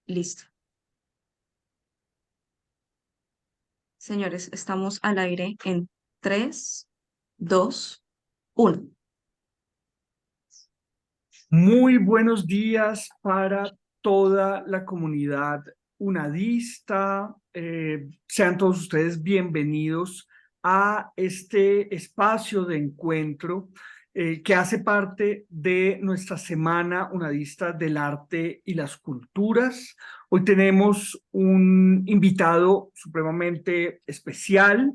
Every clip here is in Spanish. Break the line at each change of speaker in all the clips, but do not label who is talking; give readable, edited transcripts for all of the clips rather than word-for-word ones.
Listo. Señores, estamos al aire en 3, 2, 1.
Muy buenos días para toda la comunidad unadista. Sean todos ustedes bienvenidos a este espacio de encuentro que hace parte de nuestra Semana Unadista del Arte y las Culturas. Hoy tenemos un invitado supremamente especial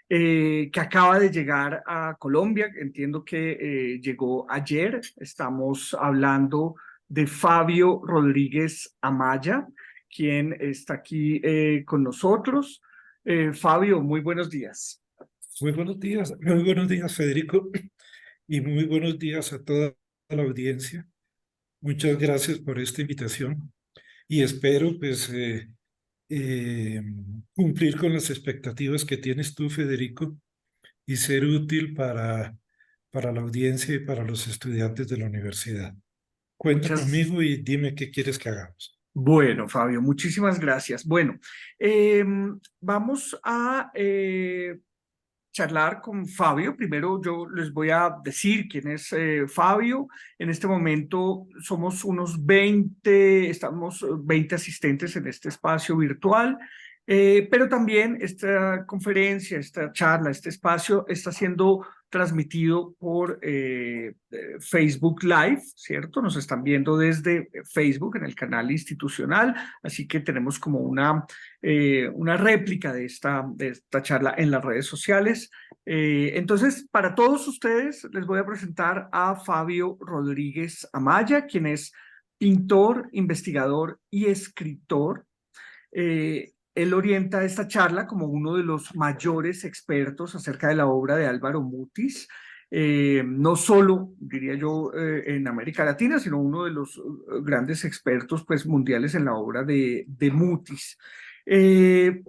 que acaba de llegar a Colombia. Entiendo que llegó ayer. Estamos hablando de Fabio Rodríguez Amaya, quien está aquí con nosotros. Fabio, muy buenos días.
Muy buenos días, Federico, y muy buenos días a toda la audiencia. Muchas gracias por esta invitación y espero eh, cumplir con las expectativas que tienes tú, Federico, y ser útil para la audiencia y para los estudiantes de la universidad. Cuenta
Muchas
conmigo y dime qué quieres que hagamos.
Bueno, Fabio, muchísimas gracias. Bueno, vamos a charlar con Fabio. Primero yo les voy a decir quién es Fabio. En este momento somos unos 20, estamos 20 asistentes en este espacio virtual, pero también esta conferencia, esta charla, este espacio está siendo transmitido por Facebook Live, ¿cierto? Nos están viendo desde Facebook en el canal institucional, así que tenemos como una réplica de esta charla en las redes sociales. Entonces, para todos ustedes, les voy a presentar a Fabio Rodríguez Amaya, quien es pintor, investigador y escritor. Él orienta esta charla como uno de los mayores expertos acerca de la obra de Álvaro Mutis, no solo, diría yo, en América Latina, sino uno de los grandes expertos pues, mundiales en la obra de Mutis.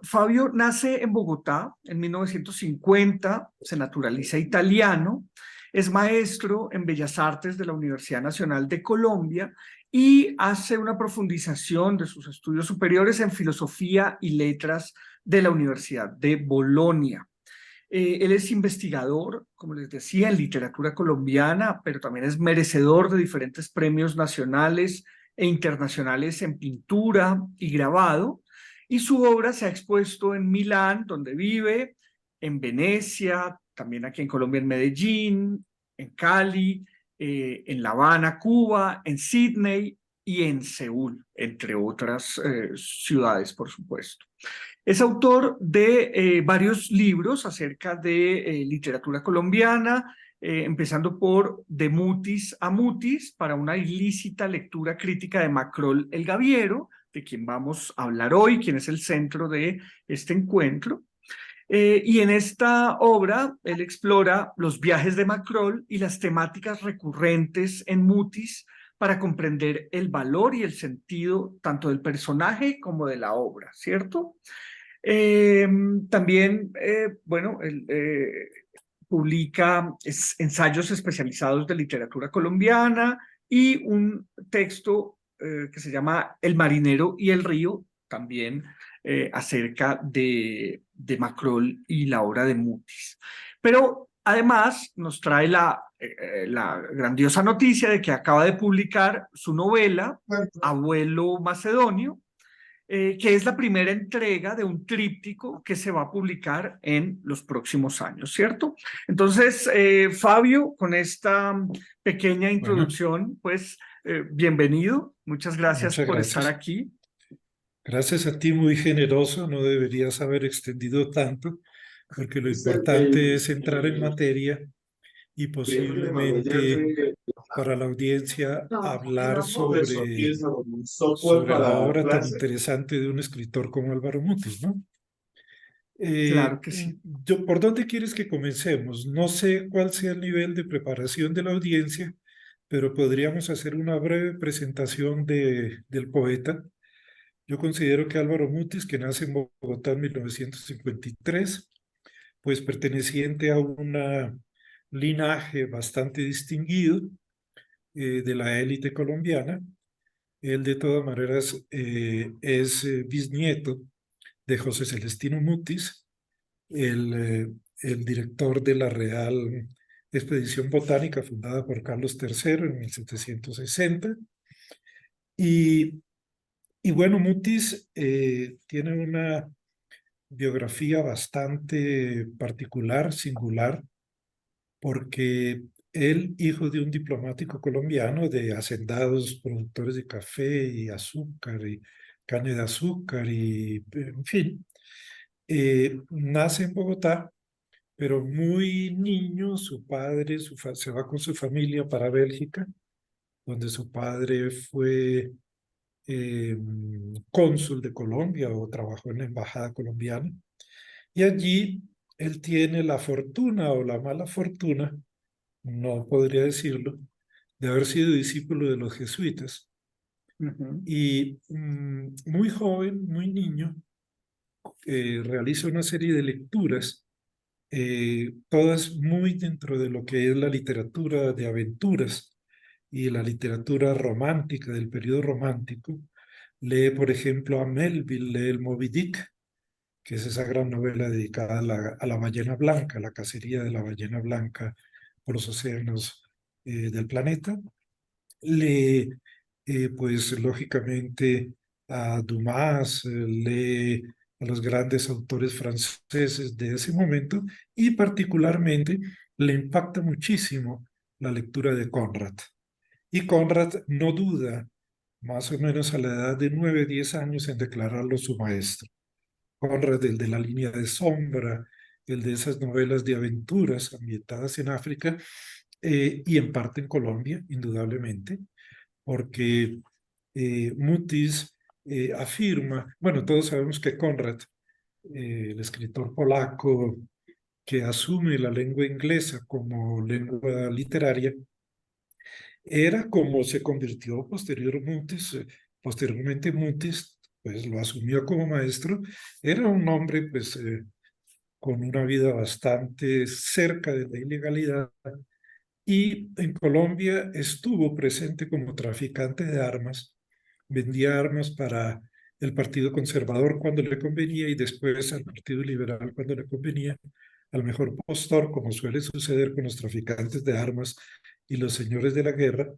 Fabio nace en Bogotá en 1950, se naturaliza italiano, es maestro en Bellas Artes de la Universidad Nacional de Colombia y hace una profundización de sus estudios superiores en filosofía y letras de la Universidad de Bolonia. Él es investigador, como les decía, en literatura colombiana, pero también es merecedor de diferentes premios nacionales e internacionales en pintura y grabado. Y su obra se ha expuesto en Milán, donde vive, en Venecia, también aquí en Colombia, en Medellín, en Cali, en La Habana, Cuba, en Sydney y en Seúl, entre otras ciudades, por supuesto. Es autor de varios libros acerca de literatura colombiana, empezando por De Mutis a Mutis, para una ilícita lectura crítica de Macrol el Gaviero, de quien vamos a hablar hoy, quien es el centro de este encuentro. Y en esta obra él explora los viajes de Macrol y las temáticas recurrentes en Mutis para comprender el valor y el sentido tanto del personaje como de la obra, ¿cierto? Eh, También, bueno, él publica ensayos especializados de literatura colombiana y un texto que se llama El marinero y el río, también acerca de y la obra de Mutis. Pero además nos trae la grandiosa noticia de que acaba de publicar su novela, Abuelo Macedonio, que es la primera entrega de un tríptico que se va a publicar en los próximos años, ¿cierto? Entonces, Fabio, con esta pequeña
Bueno,
introducción, pues bienvenido, muchas gracias
muchas
por estar
gracias.
aquí.
Gracias a ti, muy generoso. No deberías haber extendido tanto, porque lo importante es entrar en materia y posiblemente para la audiencia hablar sobre la obra tan interesante de un escritor como Álvaro Mutis, ¿no?
Claro que sí.
¿Por dónde quieres que comencemos? No sé cuál sea el nivel de preparación de la audiencia, pero podríamos hacer una breve presentación del poeta. Yo considero que Álvaro Mutis, que nace en Bogotá en 1953, pues perteneciente a un linaje bastante distinguido de la élite colombiana, Él de todas maneras es bisnieto de José Celestino Mutis, el director de la Real Expedición Botánica fundada por Carlos III en 1760. Y, y bueno, Mutis tiene una biografía bastante particular, singular, porque él, hijo de un diplomático colombiano, de hacendados productores de café y azúcar y caña de azúcar y, en fin, nace en Bogotá, pero muy niño su padre se va con su familia para Bélgica, donde su padre fue cónsul de Colombia o trabajó en la embajada colombiana. Y allí él tiene la fortuna o la mala fortuna, no podría decirlo, de haber sido discípulo de los jesuitas. Y muy joven, muy niño, realiza una serie de lecturas, todas muy dentro de lo que es la literatura de aventuras y la literatura romántica del periodo romántico. Lee, por ejemplo, a Melville, lee el Moby Dick, que es esa gran novela dedicada a la ballena blanca, la cacería de la ballena blanca por los océanos del planeta. Lee, pues lógicamente, a Dumas, lee a los grandes autores franceses de ese momento y particularmente le impacta muchísimo la lectura de Conrad. Y Conrad no duda, más o menos a la edad de 9, 10 años, en declararlo su maestro. Conrad, el de La línea de sombra, el de esas novelas de aventuras ambientadas en África y en parte en Colombia, indudablemente, porque Mutis afirma, bueno, todos sabemos que Conrad, el escritor polaco que asume la lengua inglesa como lengua literaria, era como se convirtió posteriormente Mutis, pues lo asumió como maestro, era un hombre pues con una vida bastante cerca de la ilegalidad y en Colombia estuvo presente como traficante de armas, vendía armas para el Partido Conservador cuando le convenía y después al Partido Liberal cuando le convenía, al mejor postor, como suele suceder con los traficantes de armas y los señores de la guerra,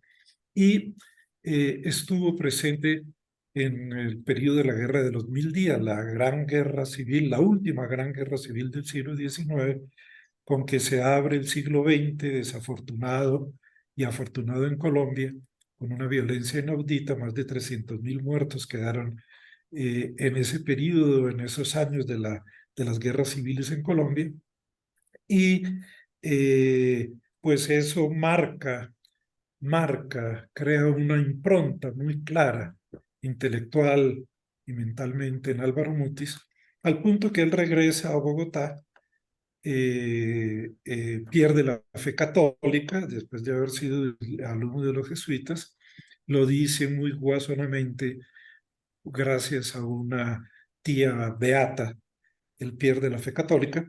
y estuvo presente en el periodo de la Guerra de los 1000 días, la gran guerra civil, la última gran guerra civil del siglo XIX, con que se abre el siglo XX, desafortunado y afortunado en Colombia, con una violencia inaudita, más de 300.000 muertos quedaron en ese periodo, en esos años de las guerras civiles en Colombia. Y pues eso crea una impronta muy clara, intelectual y mentalmente en Álvaro Mutis, al punto que él regresa a Bogotá, pierde la fe católica después de haber sido alumno de los jesuitas, lo dice muy guasonamente, gracias a una tía beata, él pierde la fe católica,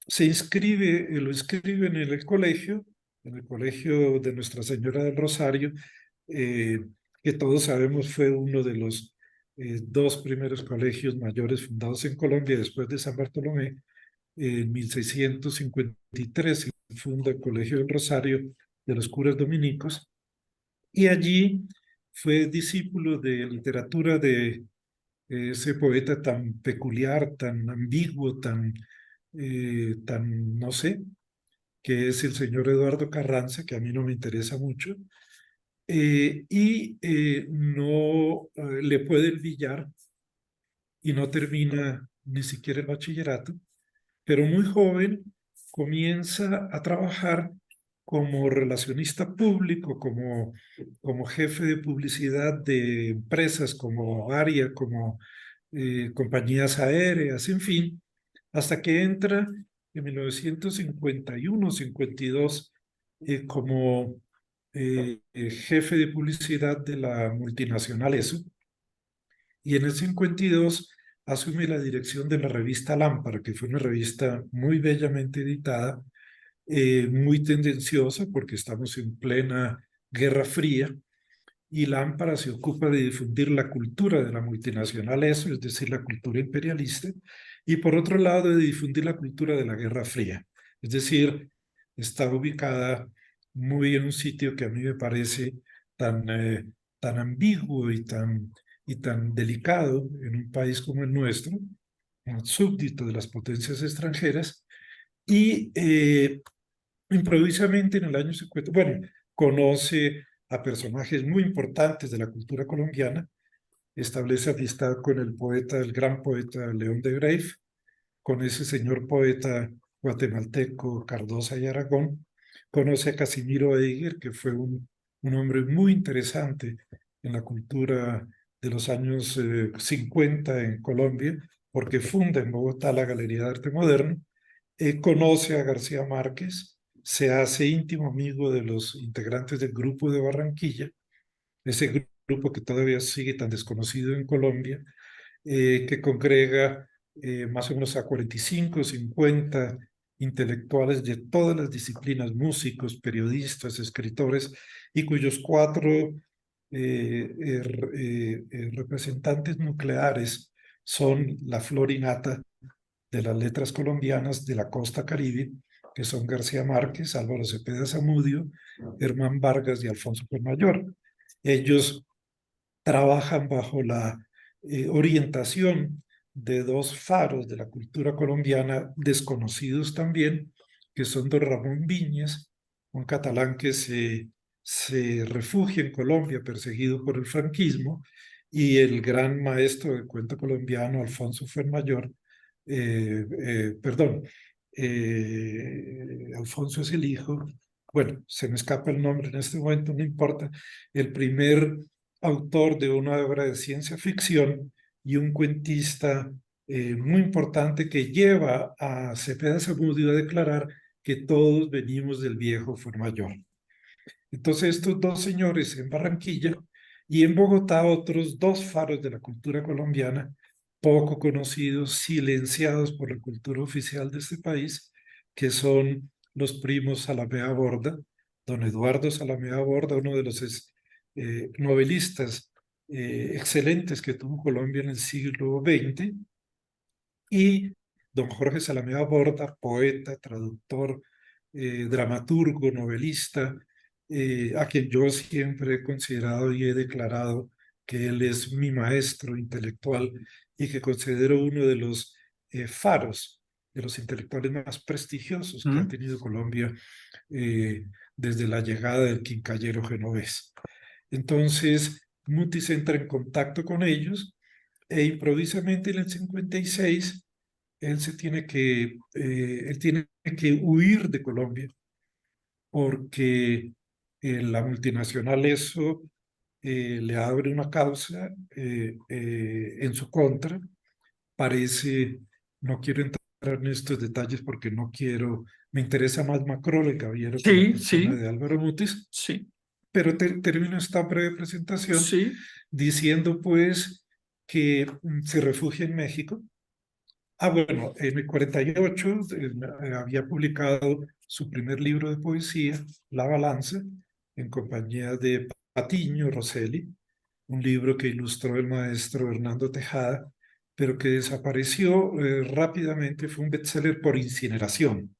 se inscribe, lo inscriben en el colegio de Nuestra Señora del Rosario, que todos sabemos fue uno de los dos primeros colegios mayores fundados en Colombia después de San Bartolomé. En 1653 se funda el Colegio del Rosario de los curas dominicos y allí fue discípulo de literatura de ese poeta tan peculiar, tan ambiguo, tan no sé, que es el señor Eduardo Carranza, que a mí no me interesa mucho, y no le puede el billar y no termina ni siquiera el bachillerato, pero muy joven comienza a trabajar como relacionista público, como jefe de publicidad de empresas como Aria, como compañías aéreas, en fin, hasta que entra en 1951-52 como jefe de publicidad de la multinacional ESO, y en el 52 asume la dirección de la revista Lámpara, que fue una revista muy bellamente editada, muy tendenciosa porque estamos en plena Guerra Fría, y Lámpara se ocupa de difundir la cultura de la multinacional ESO, es decir, la cultura imperialista, y por otro lado de difundir la cultura de la Guerra Fría. Es decir, está ubicada muy en un sitio que a mí me parece tan ambiguo y tan delicado en un país como el nuestro, un súbdito de las potencias extranjeras, y improvisamente en el año 50, bueno, conoce a personajes muy importantes de la cultura colombiana, establece amistad con el poeta, el gran poeta León de Greiff, con ese señor poeta guatemalteco Cardosa y Aragón, conoce a Casimiro Eiger, que fue un hombre muy interesante en la cultura de los años 50 en Colombia, porque funda en Bogotá la Galería de Arte Moderno, conoce a García Márquez, se hace íntimo amigo de los integrantes del Grupo de Barranquilla, ese grupo que todavía sigue tan desconocido en Colombia, que congrega más o menos a 45 o 50 intelectuales de todas las disciplinas, músicos, periodistas, escritores, y cuyos 4 representantes nucleares son la flor y nata de las letras colombianas de la costa Caribe, que son García Márquez, Álvaro Cepeda Zamudio, Herman Vargas y Alfonso Mayor. Ellos trabajan bajo la orientación de 2 faros de la cultura colombiana desconocidos también, que son don Ramón Viñas, un catalán que se refugia en Colombia perseguido por el franquismo, y el gran maestro del cuento colombiano Alfonso Fuenmayor, perdón, Alfonso es el hijo, bueno, se me escapa el nombre en este momento, no importa, el primer autor de una obra de ciencia ficción y un cuentista muy importante que lleva a Cepeda Zamudio a declarar que todos venimos del viejo Fuenmayor. Entonces estos 2 señores en Barranquilla y en Bogotá otros 2 faros de la cultura colombiana poco conocidos, silenciados por la cultura oficial de este país, que son los primos Salamea Borda, don Eduardo Salamea Borda, uno de los novelistas excelentes que tuvo Colombia en el siglo XX, y don Jorge Salamea Borda, poeta, traductor, dramaturgo, novelista, a quien yo siempre he considerado y he declarado que él es mi maestro intelectual y que considero uno de los faros, de los intelectuales más prestigiosos que ha tenido Colombia desde la llegada del quincallero genovés. Entonces, Mutis entra en contacto con ellos e improvisamente en el 56 él tiene que huir de Colombia porque la multinacional ESO le abre una causa en su contra. Parece, no quiero entrar en estos detalles porque no quiero, me interesa más Macrol, el caballero, que la persona de Álvaro Mutis.
Sí.
Pero termino esta breve presentación
Sí.
diciendo pues que se refugia en México. Bueno, en el 48 había publicado su primer libro de poesía, La Balanza, en compañía de Patiño Rosselli, un libro que ilustró el maestro Hernando Tejada, pero que desapareció rápidamente, fue un bestseller por incineración,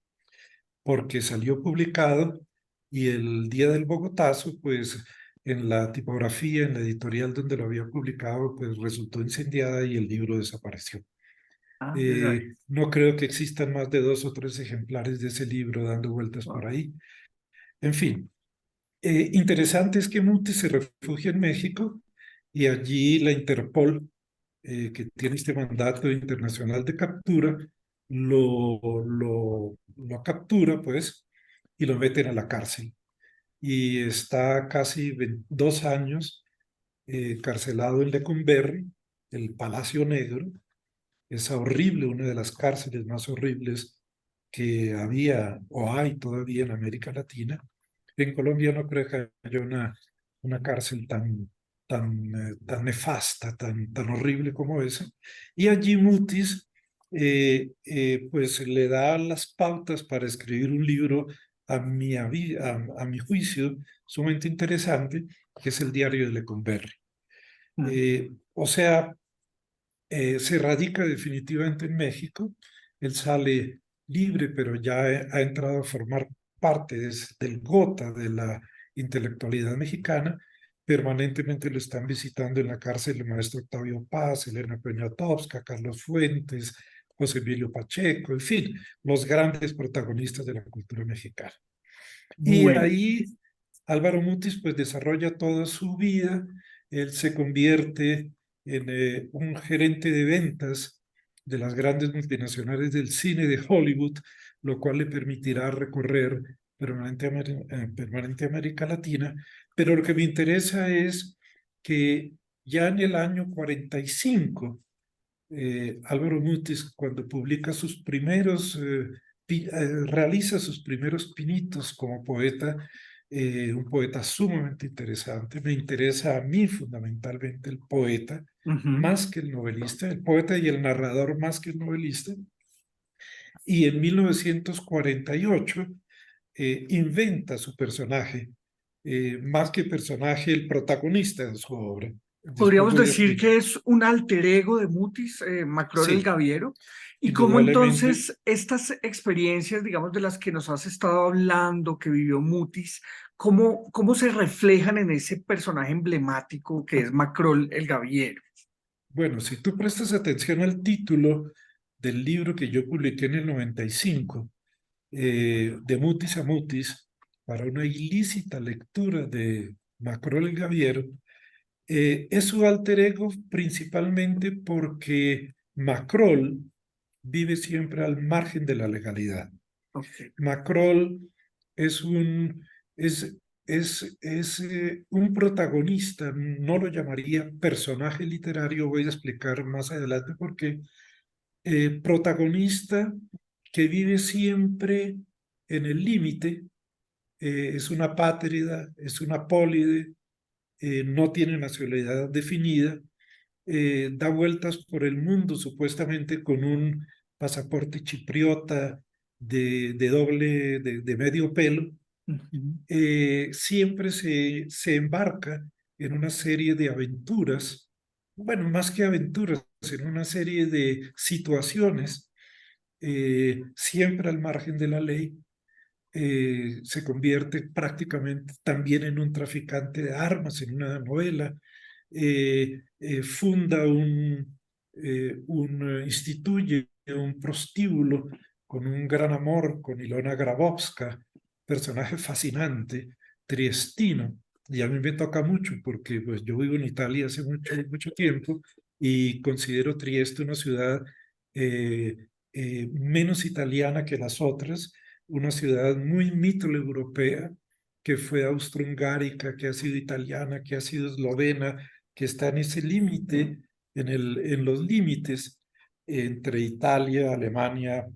porque salió publicado y el día del Bogotazo, pues en la tipografía, en la editorial donde lo había publicado, pues resultó incendiada y el libro desapareció. No creo que existan más de 2 o 3 ejemplares de ese libro dando vueltas por ahí. En fin, interesante es que Mutis se refugia en México y allí la Interpol, que tiene este mandato internacional de captura, lo captura, pues, y lo meten a la cárcel. Y está casi 2 años encarcelado en Lecumberri, el Palacio Negro, esa horrible, una de las cárceles más horribles que había o hay todavía en América Latina. En Colombia no creo que haya una cárcel tan nefasta, tan horrible como esa. Y allí Mutis pues le da las pautas para escribir un libro a mi juicio, sumamente interesante, que es el diario de Lecumberri. O sea, se radica definitivamente en México, él sale libre, pero ya ha entrado a formar parte del gota de la intelectualidad mexicana. Permanentemente lo están visitando en la cárcel el maestro Octavio Paz, Elena Poniatowska, Carlos Fuentes, José Emilio Pacheco, en fin, los grandes protagonistas de la cultura mexicana. Y
Bueno,
ahí Álvaro Mutis pues desarrolla toda su vida, él se convierte en un gerente de ventas de las grandes multinacionales del cine de Hollywood, lo cual le permitirá recorrer permanente América Latina, pero lo que me interesa es que ya en el año 45, Álvaro Mutis, cuando publica sus primeros, realiza sus primeros pinitos como poeta, un poeta sumamente interesante. Me interesa a mí fundamentalmente el poeta, más que el novelista, el poeta y el narrador más que el novelista. Y en 1948 inventa su personaje, más que personaje, el protagonista de su obra. Después
podríamos
voy a
decir
explicar.
que es un alter ego de Mutis, Macrol el
Sí,
Gaviero. Y cómo
indudablemente.
entonces estas experiencias, digamos, de las que nos has estado hablando, que vivió Mutis, cómo se reflejan en ese personaje emblemático que es Macrol el Gaviero?
Bueno, si tú prestas atención al título del libro que yo publiqué en el 95, de Mutis a Mutis, para una ilícita lectura de Macrol el Gaviero, es su alter ego principalmente porque Macrol vive siempre al margen de la legalidad.
Okay.
Macrol es es, un protagonista, no lo llamaría personaje literario, voy a explicar más adelante por qué. Protagonista que vive siempre en el límite, es una apátrida, es una apólide, no tiene nacionalidad definida, da vueltas por el mundo supuestamente con un pasaporte chipriota de medio pelo. Siempre se embarca en una serie de aventuras, bueno, más que aventuras, en una serie de situaciones, siempre al margen de la ley. Se convierte prácticamente también en un traficante de armas en una novela. Funda instituye un prostíbulo con un gran amor con Ilona Grabowska, personaje fascinante, triestino, y a mí me toca mucho porque pues, yo vivo en Italia hace mucho tiempo y considero Trieste una ciudad menos italiana que las otras, una ciudad muy mitteleuropea, que fue austrohungárica, que ha sido italiana, que ha sido eslovena, que está en ese límite, en los límites entre Italia, Alemania,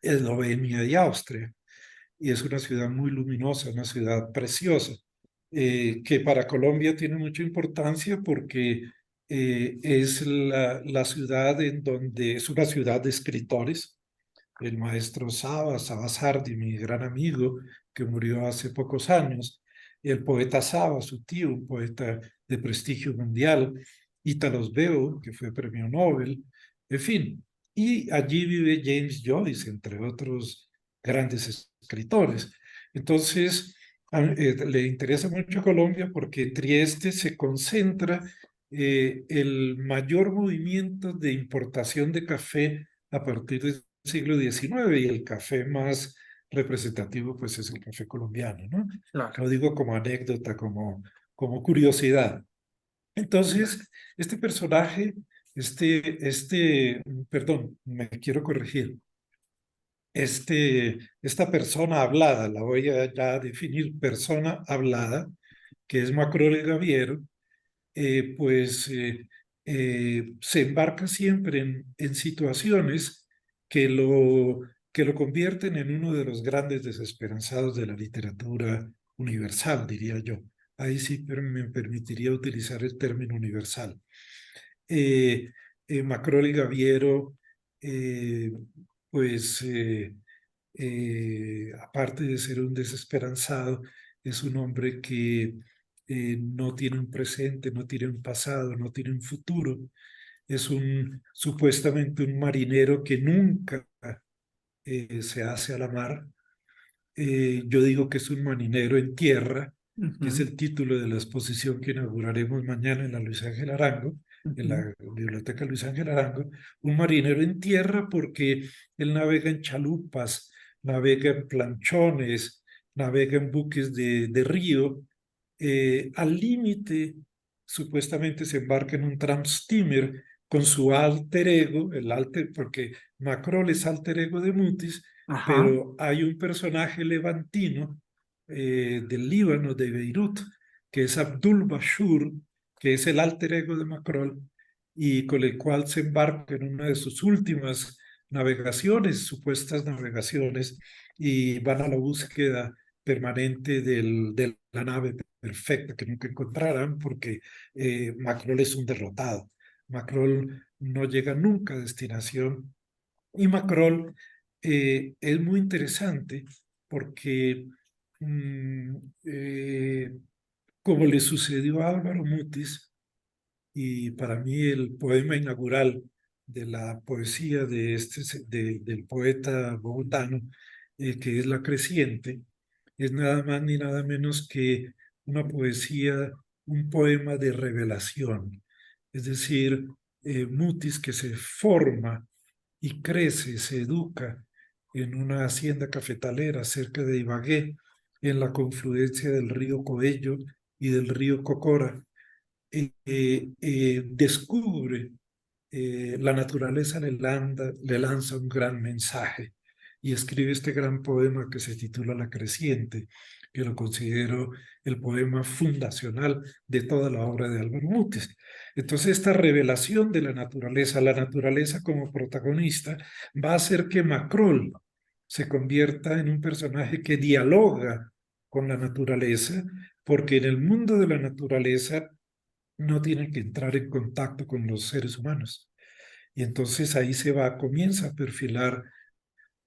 Eslovenia y Austria. Y es una ciudad muy luminosa, una ciudad preciosa, que para Colombia tiene mucha importancia porque es la ciudad en donde es una ciudad de escritores. El maestro Sabas Hardy, mi gran amigo, que murió hace pocos años, el poeta Sabas, su tío, un poeta de prestigio mundial, Ítalo Svevo, que fue premio Nobel, en fin. Y allí vive James Joyce, entre otros grandes escritores. Entonces, le interesa mucho Colombia porque en Trieste se concentra el mayor movimiento de importación de café a partir del siglo XIX, y el café más representativo pues es el café colombiano, ¿no?
Claro.
Lo digo como anécdota, como curiosidad. Entonces, este personaje, perdón, me quiero corregir, esta persona hablada, la voy a ya definir, persona hablada, que es Macrol el Gaviero, pues se embarca siempre en situaciones que que lo convierten en uno de los grandes desesperanzados de la literatura universal, diría yo. Ahí sí me permitiría utilizar el término universal. Macrol y Gaviero, pues aparte de ser un desesperanzado, es un hombre que no tiene un presente, no tiene un pasado, no tiene un futuro. Es supuestamente un marinero que nunca se hace a la mar. Yo digo que es un marinero en tierra, que es
Ujú,
el título de la exposición que inauguraremos mañana en la Luis Ángel Arango, en
ujú.
la Biblioteca Luis Ángel Arango. Un marinero en tierra porque él navega en chalupas, navega en planchones, navega en buques de río. Al límite, supuestamente se embarca en un tramp steamer con su alter ego, porque Macrol es alter ego de Mutis,
Ajá.
pero hay un personaje levantino del Líbano, de Beirut, que es Abdul Bashur, que es el alter ego de Macrol, y con el cual se embarca en una de sus últimas navegaciones, supuestas navegaciones, y van a la búsqueda permanente de la nave perfecta que nunca encontrarán, porque Macrol es un derrotado. Macrol no llega nunca a destinación, y Macrol es muy interesante porque, mm, eh, como le sucedió a Álvaro Mutis, y para mí el poema inaugural de la poesía del poeta bogotano, que es La Creciente, es nada más ni nada menos que una poesía, un poema de revelación. Es decir, Mutis, que se forma y crece, se educa en una hacienda cafetalera cerca de Ibagué, en la confluencia del río Coello y del río Cocora. Descubre la naturaleza, le lanza un gran mensaje y escribe este gran poema que se titula La Creciente, que lo considero el poema fundacional de toda la obra de Álvaro Mutis. Entonces, esta revelación de la naturaleza como protagonista, va a hacer que Macrol se convierta en un personaje que dialoga con la naturaleza, porque en el mundo de la naturaleza no tienen que entrar en contacto con los seres humanos. Y entonces ahí comienza a perfilar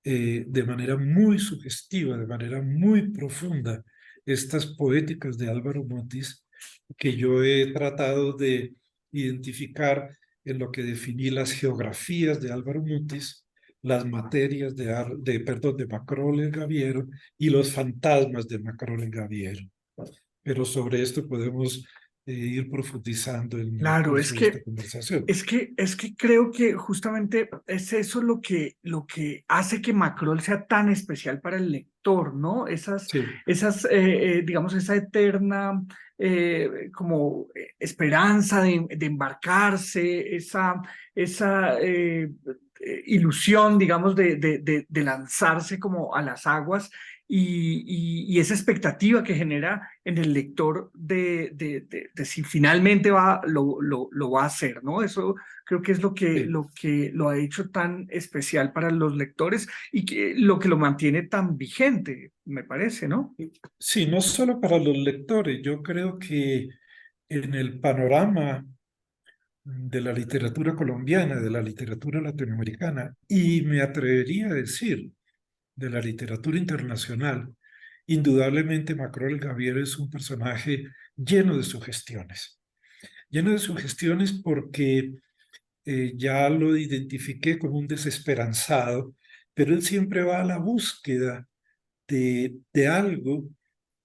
de manera muy sugestiva, de manera muy profunda, estas poéticas de Álvaro Mutis, que yo he tratado de identificar en lo que definí las geografías de Álvaro Mutis, las materias de Macrol el Gaviero y los fantasmas de Macrol el Gaviero. Pero sobre esto podemos ir profundizando en el
Claro,
curso de esta conversación.
es que creo que justamente es eso lo que hace que Macrol sea tan especial para el lector, ¿no?
Sí,
Digamos, esa eterna como esperanza de embarcarse, esa ilusión, digamos, de lanzarse como a las aguas y esa expectativa que genera en el lector de si finalmente lo va a hacer, ¿no? Eso creo que es
sí.
lo que lo ha hecho tan especial para los lectores y lo que lo mantiene tan vigente, me parece, ¿no?
Sí, no solo para los lectores, yo creo que en el panorama de la literatura colombiana, de la literatura latinoamericana, y me atrevería a decir de la literatura internacional, indudablemente Macrol Gaviero es un personaje lleno de sugestiones. Lleno de sugestiones porque ya lo identifiqué como un desesperanzado, pero él siempre va a la búsqueda de algo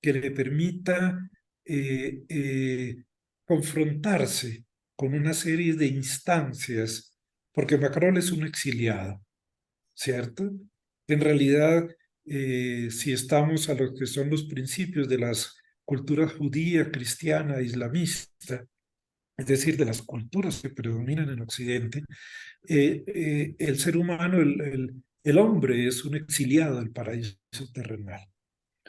que le permita eh, eh, confrontarse con una serie de instancias, porque Macron es un exiliado, ¿cierto? En realidad, si estamos a lo que son los principios de las culturas judía, cristiana, islamista, es decir, de las culturas que predominan en Occidente, el ser humano, el hombre es un exiliado del paraíso terrenal.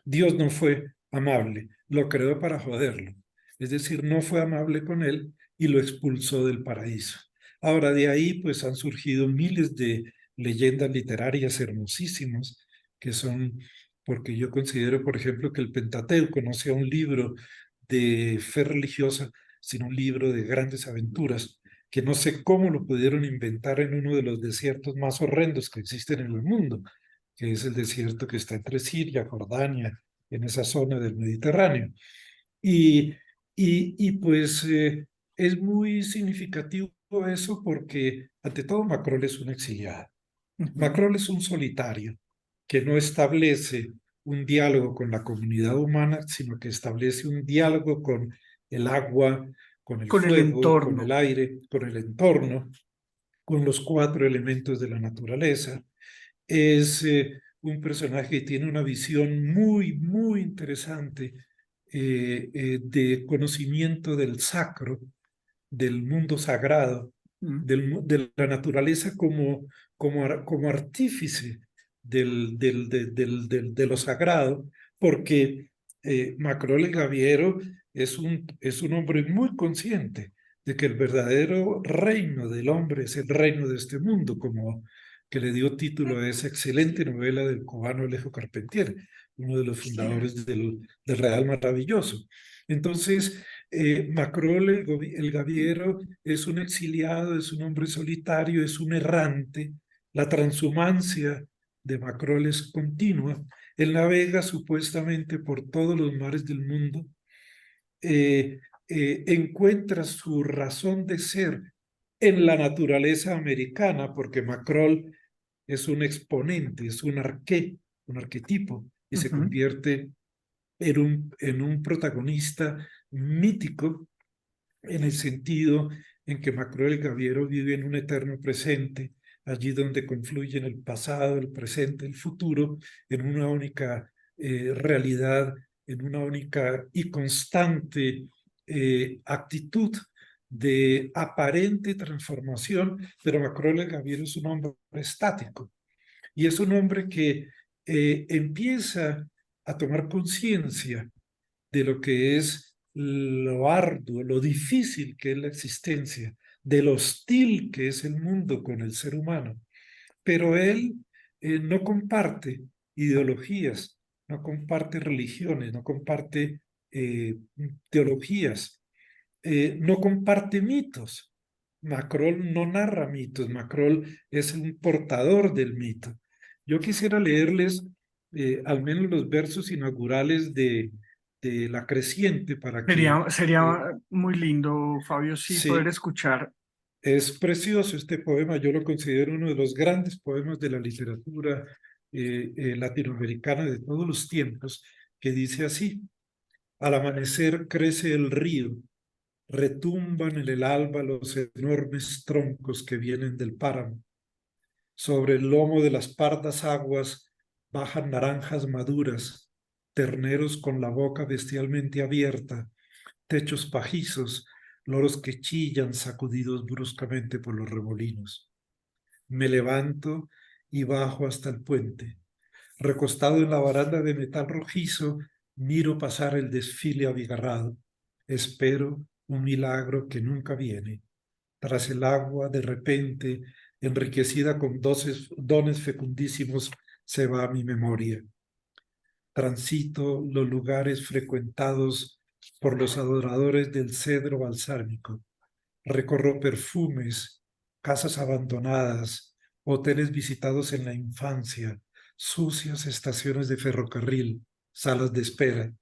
Dios no fue amable, lo creó para joderlo. Es decir, no fue amable con él y lo expulsó del paraíso. Ahora, de ahí pues han surgido miles de leyendas literarias hermosísimas que son, porque yo considero, por ejemplo, que el Pentateuco no sea un libro de fe religiosa, sino un libro de grandes aventuras, que no sé cómo lo pudieron inventar en uno de los desiertos más horrendos que existen en el mundo, que es el desierto que está entre Siria, Jordania, en esa zona del Mediterráneo. Y, pues es muy significativo eso porque, ante todo, Macrol es una exiliada.
Ujú.
Macrol es un solitario que no establece un diálogo con la comunidad humana, sino que establece un diálogo con el agua, con el
Con el
fuego, con
entorno.
el aire, con el entorno, con los 4 elementos de la naturaleza. Es un personaje que tiene una visión muy, muy interesante de conocimiento del sacro, del mundo sagrado,
Mm.
de la naturaleza como artífice de lo sagrado, porque Macrol el Gaviero es un hombre muy consciente de que el verdadero reino del hombre es el reino de este mundo, como que le dio título a esa excelente novela del cubano Alejo Carpentier, uno de los fundadores del Real Maravilloso. Entonces, Macrol el Gaviero es un exiliado, es un hombre solitario, es un errante. La transhumancia de Macrol es continua. Él navega supuestamente por todos los mares del mundo. Encuentra su razón de ser en la naturaleza americana, porque Macrol es un exponente, es un arquetipo, y se
Ujú.
convierte en un protagonista mítico, en el sentido en que Macrol el Gaviero vive en un eterno presente, allí donde confluyen el pasado, el presente, el futuro, en una única realidad, en una única y constante actitud de aparente transformación, pero Macrol el Gaviero es un hombre estático y es un hombre que empieza a tomar conciencia de lo que es lo arduo, lo difícil que es la existencia, de lo hostil que es el mundo con el ser humano. Pero él no comparte ideologías, no comparte religiones, no comparte teologías, no comparte mitos. Macrol no narra mitos, Macrol es un portador del mito. Yo quisiera leerles al menos los versos inaugurales de La Creciente para que
Sería
eh,
muy lindo, Fabio, sí, poder
se,
escuchar.
es precioso este poema, yo lo considero uno de los grandes poemas de la literatura latinoamericana de todos los tiempos, que dice así: al amanecer crece el río, retumban en el alba los enormes troncos que vienen del páramo. Sobre el lomo de las pardas aguas bajan naranjas maduras, terneros con la boca bestialmente abierta, techos pajizos, loros que chillan sacudidos bruscamente por los remolinos. Me levanto y bajo hasta el puente. Recostado en la baranda de metal rojizo, miro pasar el desfile abigarrado. Espero un milagro que nunca viene. Tras el agua, de repente, enriquecida con dones fecundísimos, se va a mi memoria. Transito los lugares frecuentados por los adoradores del cedro balsámico. Recorro perfumes, casas abandonadas, hoteles visitados en la infancia, sucias estaciones de ferrocarril, salas de espera.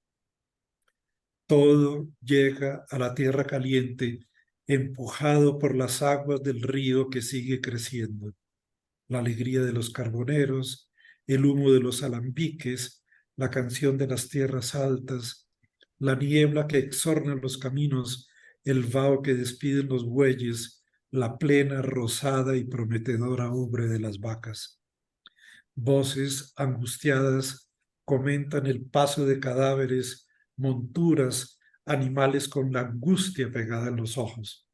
Todo llega a la tierra caliente, empujado por las aguas del río que sigue creciendo. La alegría de los carboneros, el humo de los alambiques, la canción de las tierras altas, la niebla que exorna los caminos, el vaho que despiden los bueyes, la plena, rosada y prometedora ubre de las vacas. Voces angustiadas comentan el paso de cadáveres, monturas, animales con la angustia pegada en los ojos.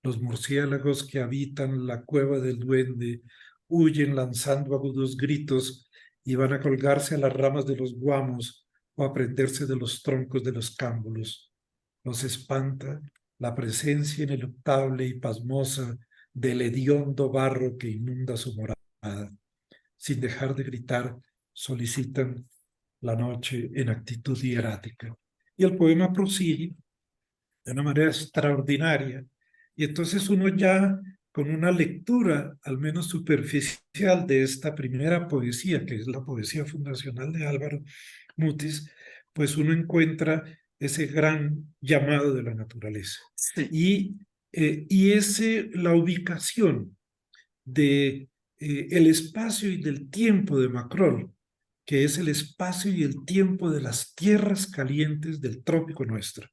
Los murciélagos que habitan la cueva del duende huyen lanzando agudos gritos y van a colgarse a las ramas de los guamos o a prenderse de los troncos de los cámbulos. Los espanta la presencia ineluctable y pasmosa del hediondo barro que inunda su morada. Sin dejar de gritar, solicitan la noche en actitud hierática. Y el poema prosigue de una manera extraordinaria. Y entonces uno ya con una lectura al menos superficial de esta primera poesía, que es la poesía fundacional de Álvaro Mutis, pues uno encuentra ese gran llamado de la naturaleza.
Sí,
Y la ubicación de el espacio y del tiempo de Macrol, que es el espacio y el tiempo de las tierras calientes del trópico nuestro.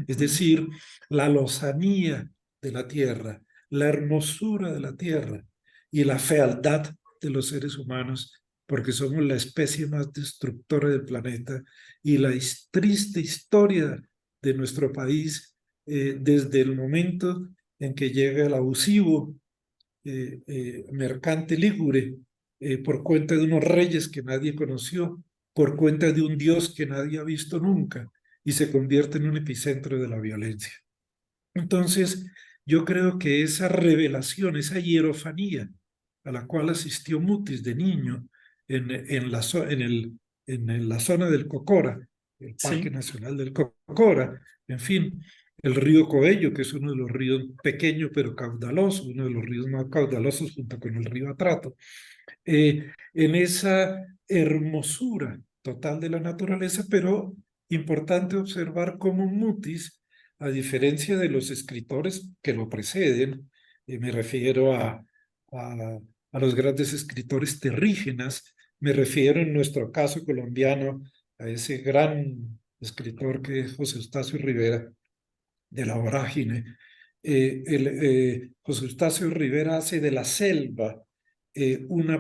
Es decir, la lozanía de la tierra, la hermosura de la tierra y la fealdad de los seres humanos, porque somos la especie más destructora del planeta, y la triste historia de nuestro país desde el momento en que llega el abusivo mercante ligure, por cuenta de unos reyes que nadie conoció, por cuenta de un Dios que nadie ha visto nunca, y se convierte en un epicentro de la violencia. Entonces, yo creo que esa revelación, esa hierofanía a la cual asistió Mutis de niño en la zona del Cocora, el Parque
sí,
Nacional del Cocora, en fin, el río Coello, que es uno de los ríos pequeños pero caudalosos, uno de los ríos más caudalosos junto con el río Atrato, en esa hermosura total de la naturaleza, pero importante observar cómo Mutis, a diferencia de los escritores que lo preceden, me refiero a los grandes escritores terrígenas, me refiero en nuestro caso colombiano a ese gran escritor que es José Eustacio Rivera, de la vorágine. José Eustacio Rivera hace de la selva un,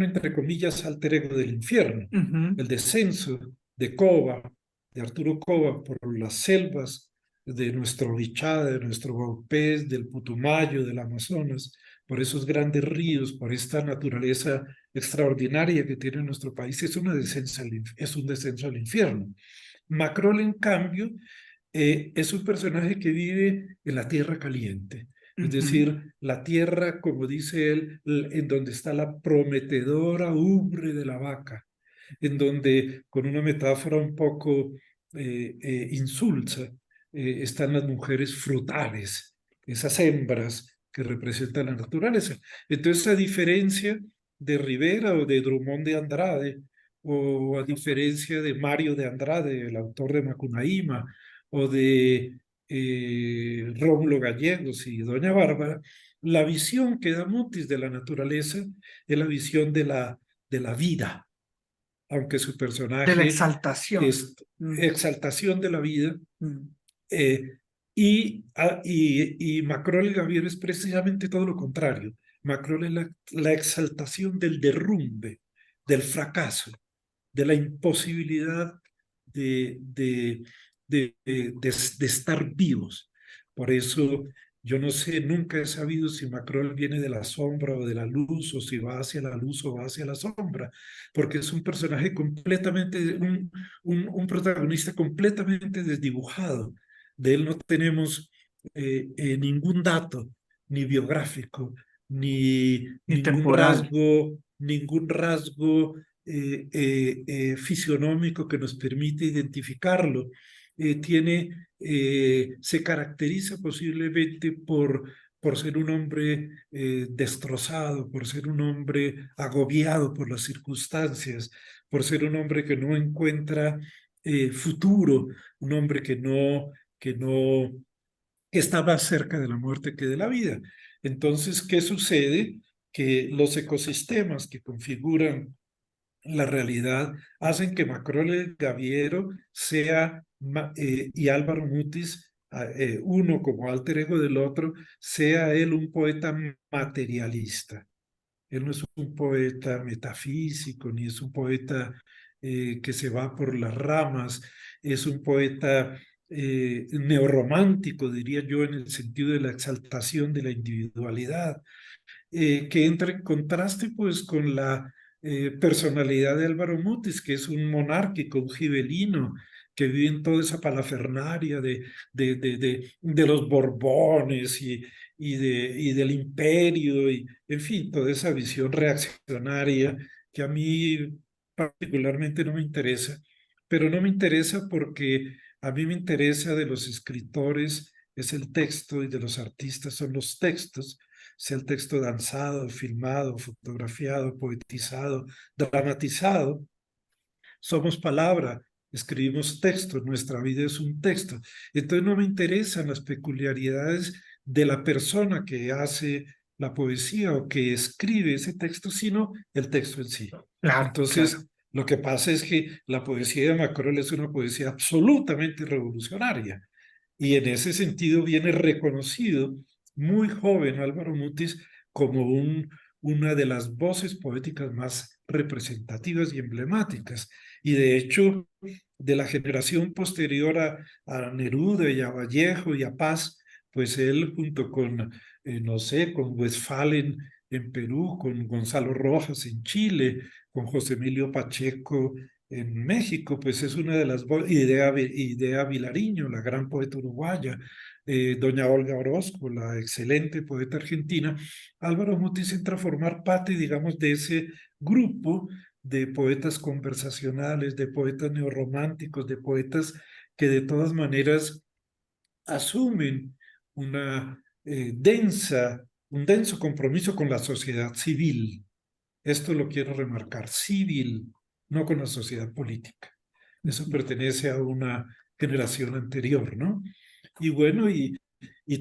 entre comillas, alter ego del infierno. El descenso de Cova, de Arturo Cova, por las selvas de nuestro Bichada, de nuestro Vaupés, del Putumayo, del Amazonas, por esos grandes ríos, por esta naturaleza extraordinaria que tiene nuestro país, es un descenso al infierno. Macrol, en cambio, es un personaje que vive en la tierra caliente, es decir, la tierra, como dice él, en donde está la prometedora ubre de la vaca, en donde, con una metáfora un poco insulsa, están las mujeres frutales, esas hembras que representan la naturaleza. Entonces, a diferencia de Rivera o de Drummond de Andrade, o a diferencia de Mario de Andrade, el autor de Macunaíma, o de Rómulo Gallegos y Doña Bárbara, la visión que da Mutis de la naturaleza es la visión de la vida, aunque su
de la
personaje
exaltación.
es exaltación de la vida.
Mm.
Y Macrol y Gaviero es precisamente todo lo contrario. Macrol es la exaltación del derrumbe, del fracaso, de la imposibilidad de estar vivos. Por eso yo no sé, nunca he sabido si Macrol viene de la sombra o de la luz, o si va hacia la luz o va hacia la sombra, porque es un personaje completamente, un protagonista completamente desdibujado. De él no tenemos ningún dato, ni biográfico, ni
Y temporal.
ningún rasgo fisionómico que nos permite identificarlo. Se caracteriza posiblemente por ser un hombre destrozado, por ser un hombre agobiado por las circunstancias, por ser un hombre que no encuentra futuro, un hombre que está más cerca de la muerte que de la vida. Entonces, ¿qué sucede? Que los ecosistemas que configuran la realidad hacen que Macrole Gaviero y Álvaro Mutis, uno como alter ego del otro, sea él un poeta materialista. Él no es un poeta metafísico, ni es un poeta que se va por las ramas, es un poeta neorromántico, diría yo, en el sentido de la exaltación de la individualidad, que entra en contraste pues con la personalidad de Álvaro Mutis, que es un monárquico, un gibelino, que vive en toda esa palafernaria de los Borbones y del imperio, y en fin, toda esa visión reaccionaria que a mí particularmente no me interesa, pero no me interesa porque a mí me interesa de los escritores es el texto y de los artistas son los textos, sea el texto danzado, filmado, fotografiado, poetizado, dramatizado. Somos palabra, escribimos texto, nuestra vida es un texto. Entonces no me interesan las peculiaridades de la persona que hace la poesía o que escribe ese texto, sino el texto en sí.
Claro,
Entonces,
claro.
lo que pasa es que la poesía de Macrol es una poesía absolutamente revolucionaria y en ese sentido viene reconocido muy joven Álvaro Mutis como una de las voces poéticas más representativas y emblemáticas. Y de hecho, de la generación posterior a Neruda y a Vallejo y a Paz, pues él junto con, no sé, con Westphalen en Perú, con Gonzalo Rojas en Chile, con José Emilio Pacheco en México, pues es una de las Idea Vilariño, la gran poeta uruguaya, doña Olga Orozco, la excelente poeta argentina. Álvaro Mutis entra a formar parte, digamos, de ese grupo de poetas conversacionales, de poetas neorrománticos, de poetas que de todas maneras asumen un denso compromiso con la sociedad civil. Esto lo quiero remarcar, civil, no con la sociedad política. Eso pertenece a una generación anterior, ¿no? Y bueno,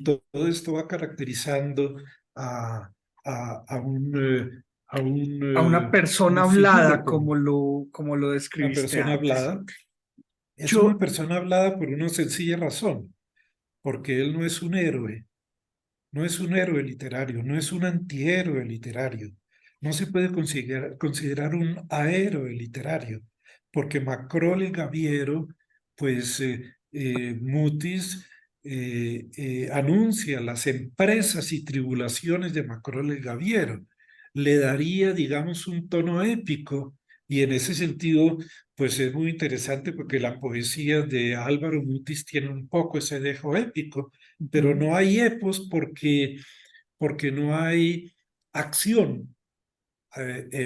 todo esto va caracterizando a, a
A una persona
una figura
hablada,
como
como lo
una
describiste
persona
antes.
hablada. Es una
Yo,
persona hablada por una sencilla razón, porque él no es un héroe, no es un héroe literario, no es un antihéroe literario. No se puede considerar un ahéroe literario, porque Macrol y Gaviero, pues Mutis anuncia las empresas y tribulaciones de Macrol y Gaviero. Le daría, digamos, un tono épico y en ese sentido, pues es muy interesante porque la poesía de Álvaro Mutis tiene un poco ese dejo épico, pero
ujú.
no hay epos porque no hay acción.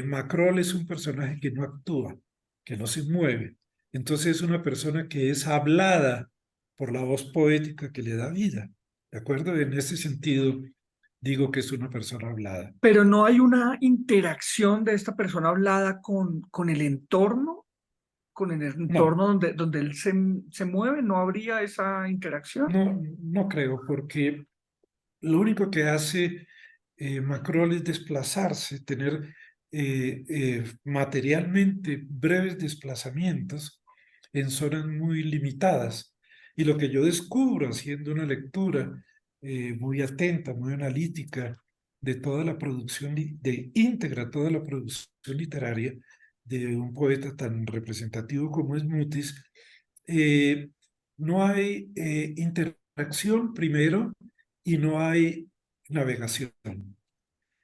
Macrol es un personaje que no actúa, que no se mueve. Entonces es una persona que es hablada por la voz poética que le da vida. ¿De acuerdo? En ese sentido, digo que es una persona hablada.
Pero no hay una interacción de esta persona hablada con el
No,
entorno donde él se mueve, ¿no habría esa interacción?
no creo, porque lo único que hace Macrol es desplazarse, tener materialmente breves desplazamientos en zonas muy limitadas. Y lo que yo descubro haciendo una lectura muy atenta, muy analítica de toda la producción, de íntegra toda la producción literaria de un poeta tan representativo como es Mutis, eh, no hay interacción primero y no hay navegación.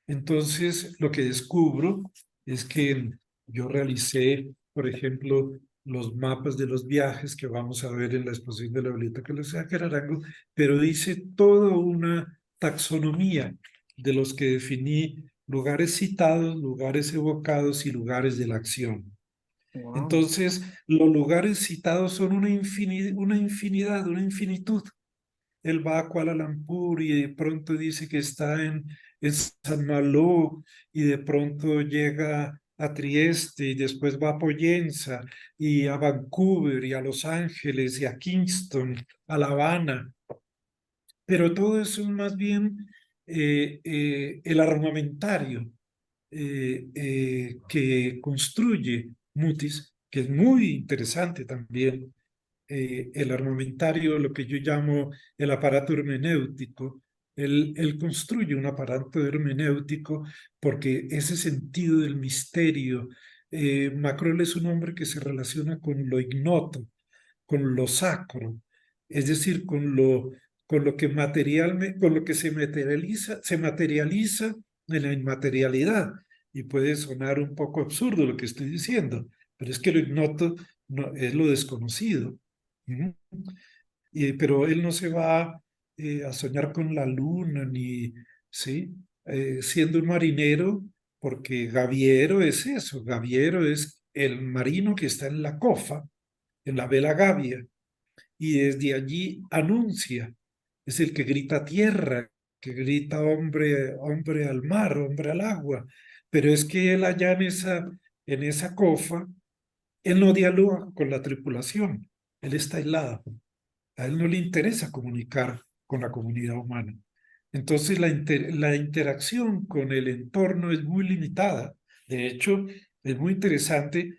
Entonces, lo que descubro es que yo realicé, por ejemplo, los mapas de los viajes que vamos a ver en la exposición de la Biblioteca de la Ciudad de Arango, pero hice toda una taxonomía de los que definí lugares citados, lugares evocados y lugares de la acción.
Wow.
Entonces, los lugares citados son una infinidad, una infinitud. Él va a Kuala Lumpur y de pronto dice que está en San Malo y de pronto llega a Trieste y después va a Poyensa y a Vancouver y a Los Ángeles y a Kingston, a La Habana. Pero todo eso es más bien el armamentario que construye Mutis, que es muy interesante también, el armamentario, lo que yo llamo el aparato hermenéutico. Él construye un aparato hermenéutico porque ese sentido del misterio, Macrol es un hombre que se relaciona con lo ignoto, con lo sacro, es decir, con lo que materialmente, con lo que se materializa en la inmaterialidad. Y puede sonar un poco absurdo lo que estoy diciendo, pero es que lo ignoto no, es lo desconocido. Ujú. Pero él no se va a soñar con la luna, ni, ¿sí? Siendo un marinero, porque Gaviero es eso, Gaviero es el marino que está en la cofa, en la vela gavia, y desde allí anuncia es el que grita tierra, que grita hombre, hombre al mar, hombre al agua. Pero es que él allá en esa cofa, él no dialoga con la tripulación, él está aislado. A él no le interesa comunicar con la comunidad humana. Entonces la interacción con el entorno es muy limitada. De hecho, es muy interesante.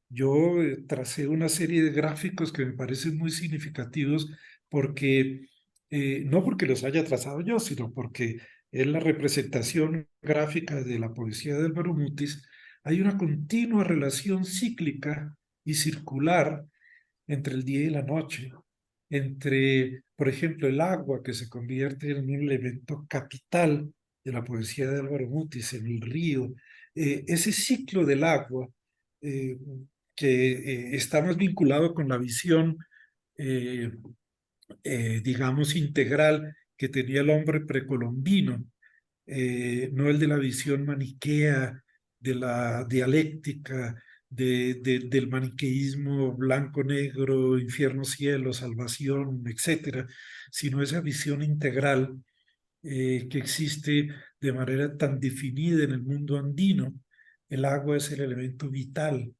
Yo tracé una serie de gráficos que me parecen muy significativos porque, no porque los haya trazado yo, sino porque es la representación gráfica de la poesía de Álvaro Mutis. Hay una continua relación cíclica y circular entre el día y la noche, entre, por ejemplo, el agua que se convierte en un elemento capital de la poesía de Álvaro Mutis, en el río, ese ciclo del agua eh, que está más vinculado con la visión, eh, digamos, integral que tenía el hombre precolombino, no el de la visión maniquea, de la dialéctica, del maniqueísmo blanco-negro, infierno-cielo, salvación, etcétera, sino esa visión integral que existe de manera tan definida en el mundo andino. El agua es el elemento vital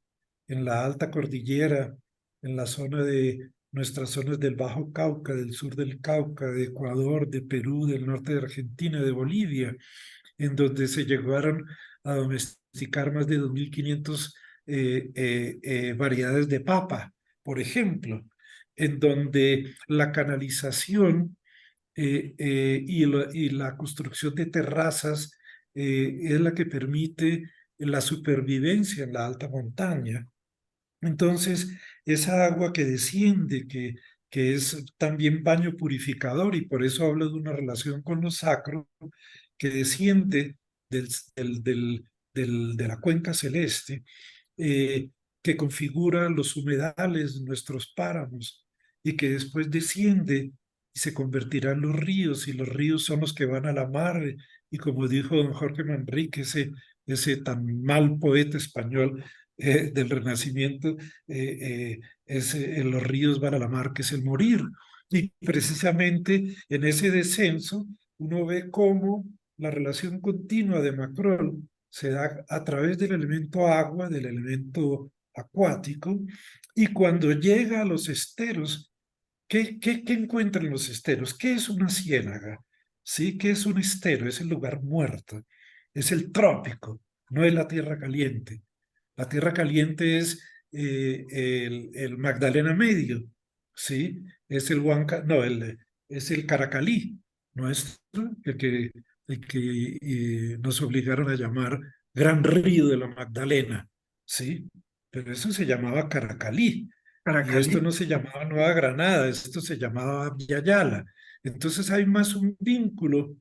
en la alta cordillera, en la zona de nuestras zonas del Bajo Cauca, del sur del Cauca, de Ecuador, de Perú, del norte de Argentina, de Bolivia, en donde se llegaron a domesticar más de 2.500 variedades de papa, por ejemplo, en donde la canalización y la construcción de terrazas es la que permite la supervivencia en la alta montaña. Entonces, esa agua que desciende, que es también baño purificador, y por eso hablo de una relación con lo sacro, que desciende del, de la cuenca celeste, eh, que configura los humedales, nuestros páramos, y que después desciende y se convertirá en los ríos, y los ríos son los que van a la mar, y como dijo don Jorge Manrique, ese tan mal poeta español del Renacimiento, los ríos van a la mar, que es el morir. Y precisamente en ese descenso uno ve cómo la relación continua de Macron se da a través del elemento agua, del elemento acuático, y cuando llega a los esteros, ¿qué encuentra en los esteros? ¿Qué es una ciénaga? ¿Sí? ¿Qué es un estero? Es el lugar muerto, es el trópico, no es la tierra caliente. La tierra caliente es el Magdalena Medio, ¿sí? Es el Huanca, no, es el Caracalí nuestro, el que nos obligaron a llamar Gran Río de la Magdalena, ¿sí? Pero eso se llamaba Caracalí, y esto
Caracalí.
no se llamaba Nueva Granada, esto se llamaba Villayala. Entonces hay más un vínculo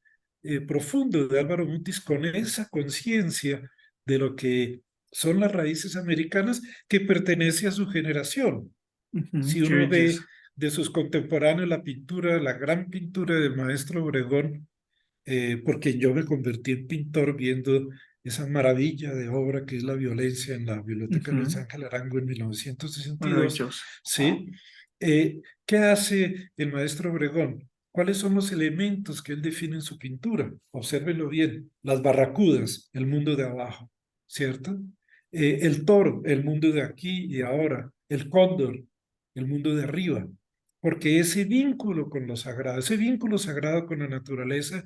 profundo de Álvaro Mutis con esa conciencia de lo que son las raíces americanas que pertenece a su generación.
Ujú,
Si
qué
uno ve
belleza.
de sus contemporáneos la pintura, la gran pintura del maestro Obregón, porque yo me convertí en pintor viendo esa maravilla de obra que es La violencia en la Biblioteca Luis
Ujú,
Ángel Arango en 1962,
maravilloso.
¿sí? ¿Qué hace el maestro Obregón? ¿Cuáles son los elementos que él define en su pintura? Obsérvenlo bien. Las barracudas, el mundo de abajo, ¿cierto? El toro, el mundo de aquí y ahora. El cóndor, el mundo de arriba. Porque ese vínculo con lo sagrado, ese vínculo sagrado con la naturaleza,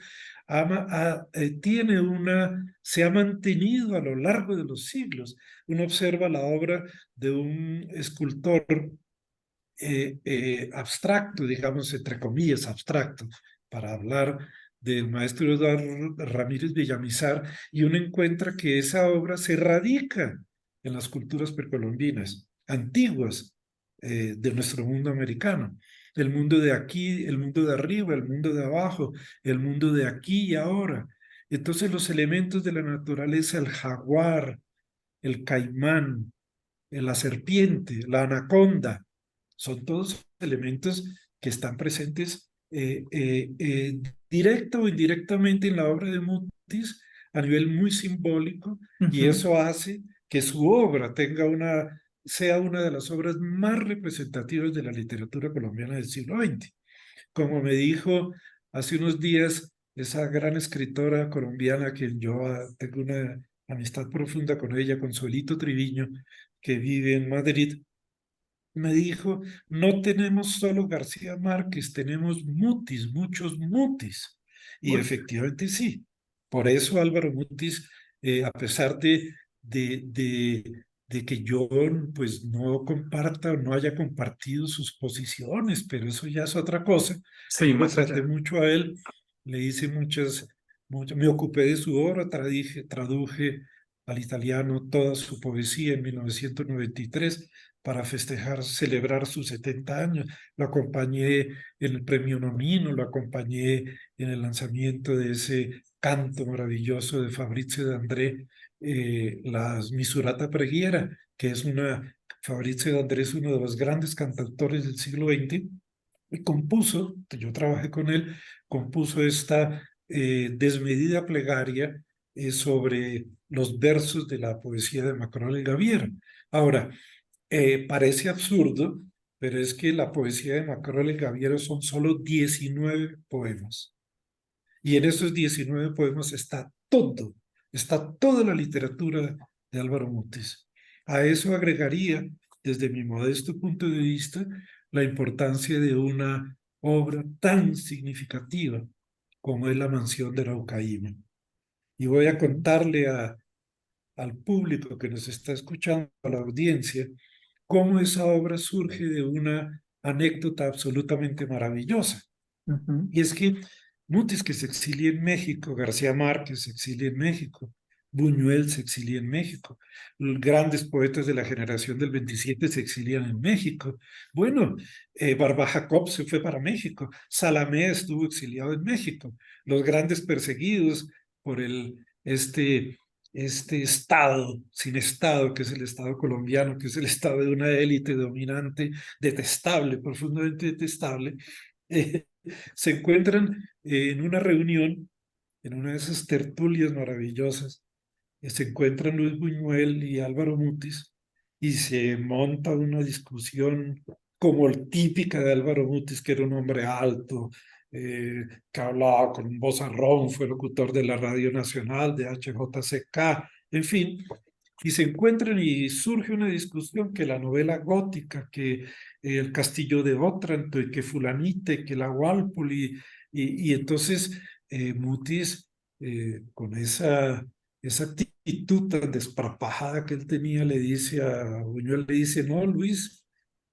se ha mantenido a lo largo de los siglos. Uno observa la obra de un escultor abstracto, digamos, entre comillas, abstracto, para hablar del maestro Eduardo Ramírez Villamizar, y uno encuentra que esa obra se radica en las culturas precolombinas, antiguas, de nuestro mundo americano. El mundo de aquí, el mundo de arriba, el mundo de abajo, el mundo de aquí y ahora. Entonces los elementos de la naturaleza, el jaguar, el caimán, la serpiente, la anaconda, son todos elementos que están presentes directa o indirectamente en la obra de Mutis a nivel muy simbólico, y
Ujú,
eso hace que su obra sea una de las obras más representativas de la literatura colombiana del siglo XX. Como me dijo hace unos días esa gran escritora colombiana que yo tengo una amistad profunda con ella, Consuelito Triviño, que vive en Madrid, me dijo, no tenemos solo García Márquez, tenemos Mutis, muchos Mutis. Y
Bueno,
efectivamente sí. Por eso Álvaro Mutis, a pesar de que yo pues no comparta o no haya compartido sus posiciones, pero eso ya es otra cosa.
sí,
Yo lo
más
traté
allá.
mucho a él, le hice me ocupé de su obra, traduje al italiano toda su poesía en 1993 para festejar, celebrar sus 70 años. Lo acompañé en el Premio Nonino, lo acompañé en el lanzamiento de ese canto maravilloso de Fabrizio de André, la Misurata Preghiera, que es Fabrizio de André es uno de los grandes cantautores del siglo XX, y compuso, que yo trabajé con él, compuso esta desmedida plegaria sobre los versos de la poesía de Macron el Gaviero. Ahora, parece absurdo, pero es que la poesía de Macron el Gaviero son solo 19 poemas. Y en esos 19 poemas está toda la literatura de Álvaro Mutis. A eso agregaría, desde mi modesto punto de vista, la importancia de una obra tan significativa como es La Mansión de Araucaíma. Y voy a contarle al público que nos está escuchando, a la audiencia, cómo esa obra surge de una anécdota absolutamente maravillosa.
Ujú.
Y es que Mutis, que se exilia en México, García Márquez se exilia en México, Buñuel se exilia en México, los grandes poetas de la generación del 27 se exilian en México. Bueno, Barba Jacob se fue para México, Salamé estuvo exiliado en México, los grandes perseguidos por este Estado sin Estado, que es el Estado colombiano, que es el Estado de una élite dominante, detestable, profundamente detestable, eh, se encuentran en una reunión, en una de esas tertulias maravillosas, se encuentran Luis Buñuel y Álvaro Mutis y se monta una discusión como el típica de Álvaro Mutis, que era un hombre alto, que hablaba con un vozarrón, fue locutor de la Radio Nacional, de HJCK, en fin, y se encuentran y surge una discusión que la novela gótica, que el Castillo de Otranto, y que Fulanite, que la Walpole, y entonces Mutis, con esa actitud tan desparpajada que él tenía, le dice a Buñuel, le dice, no, Luis,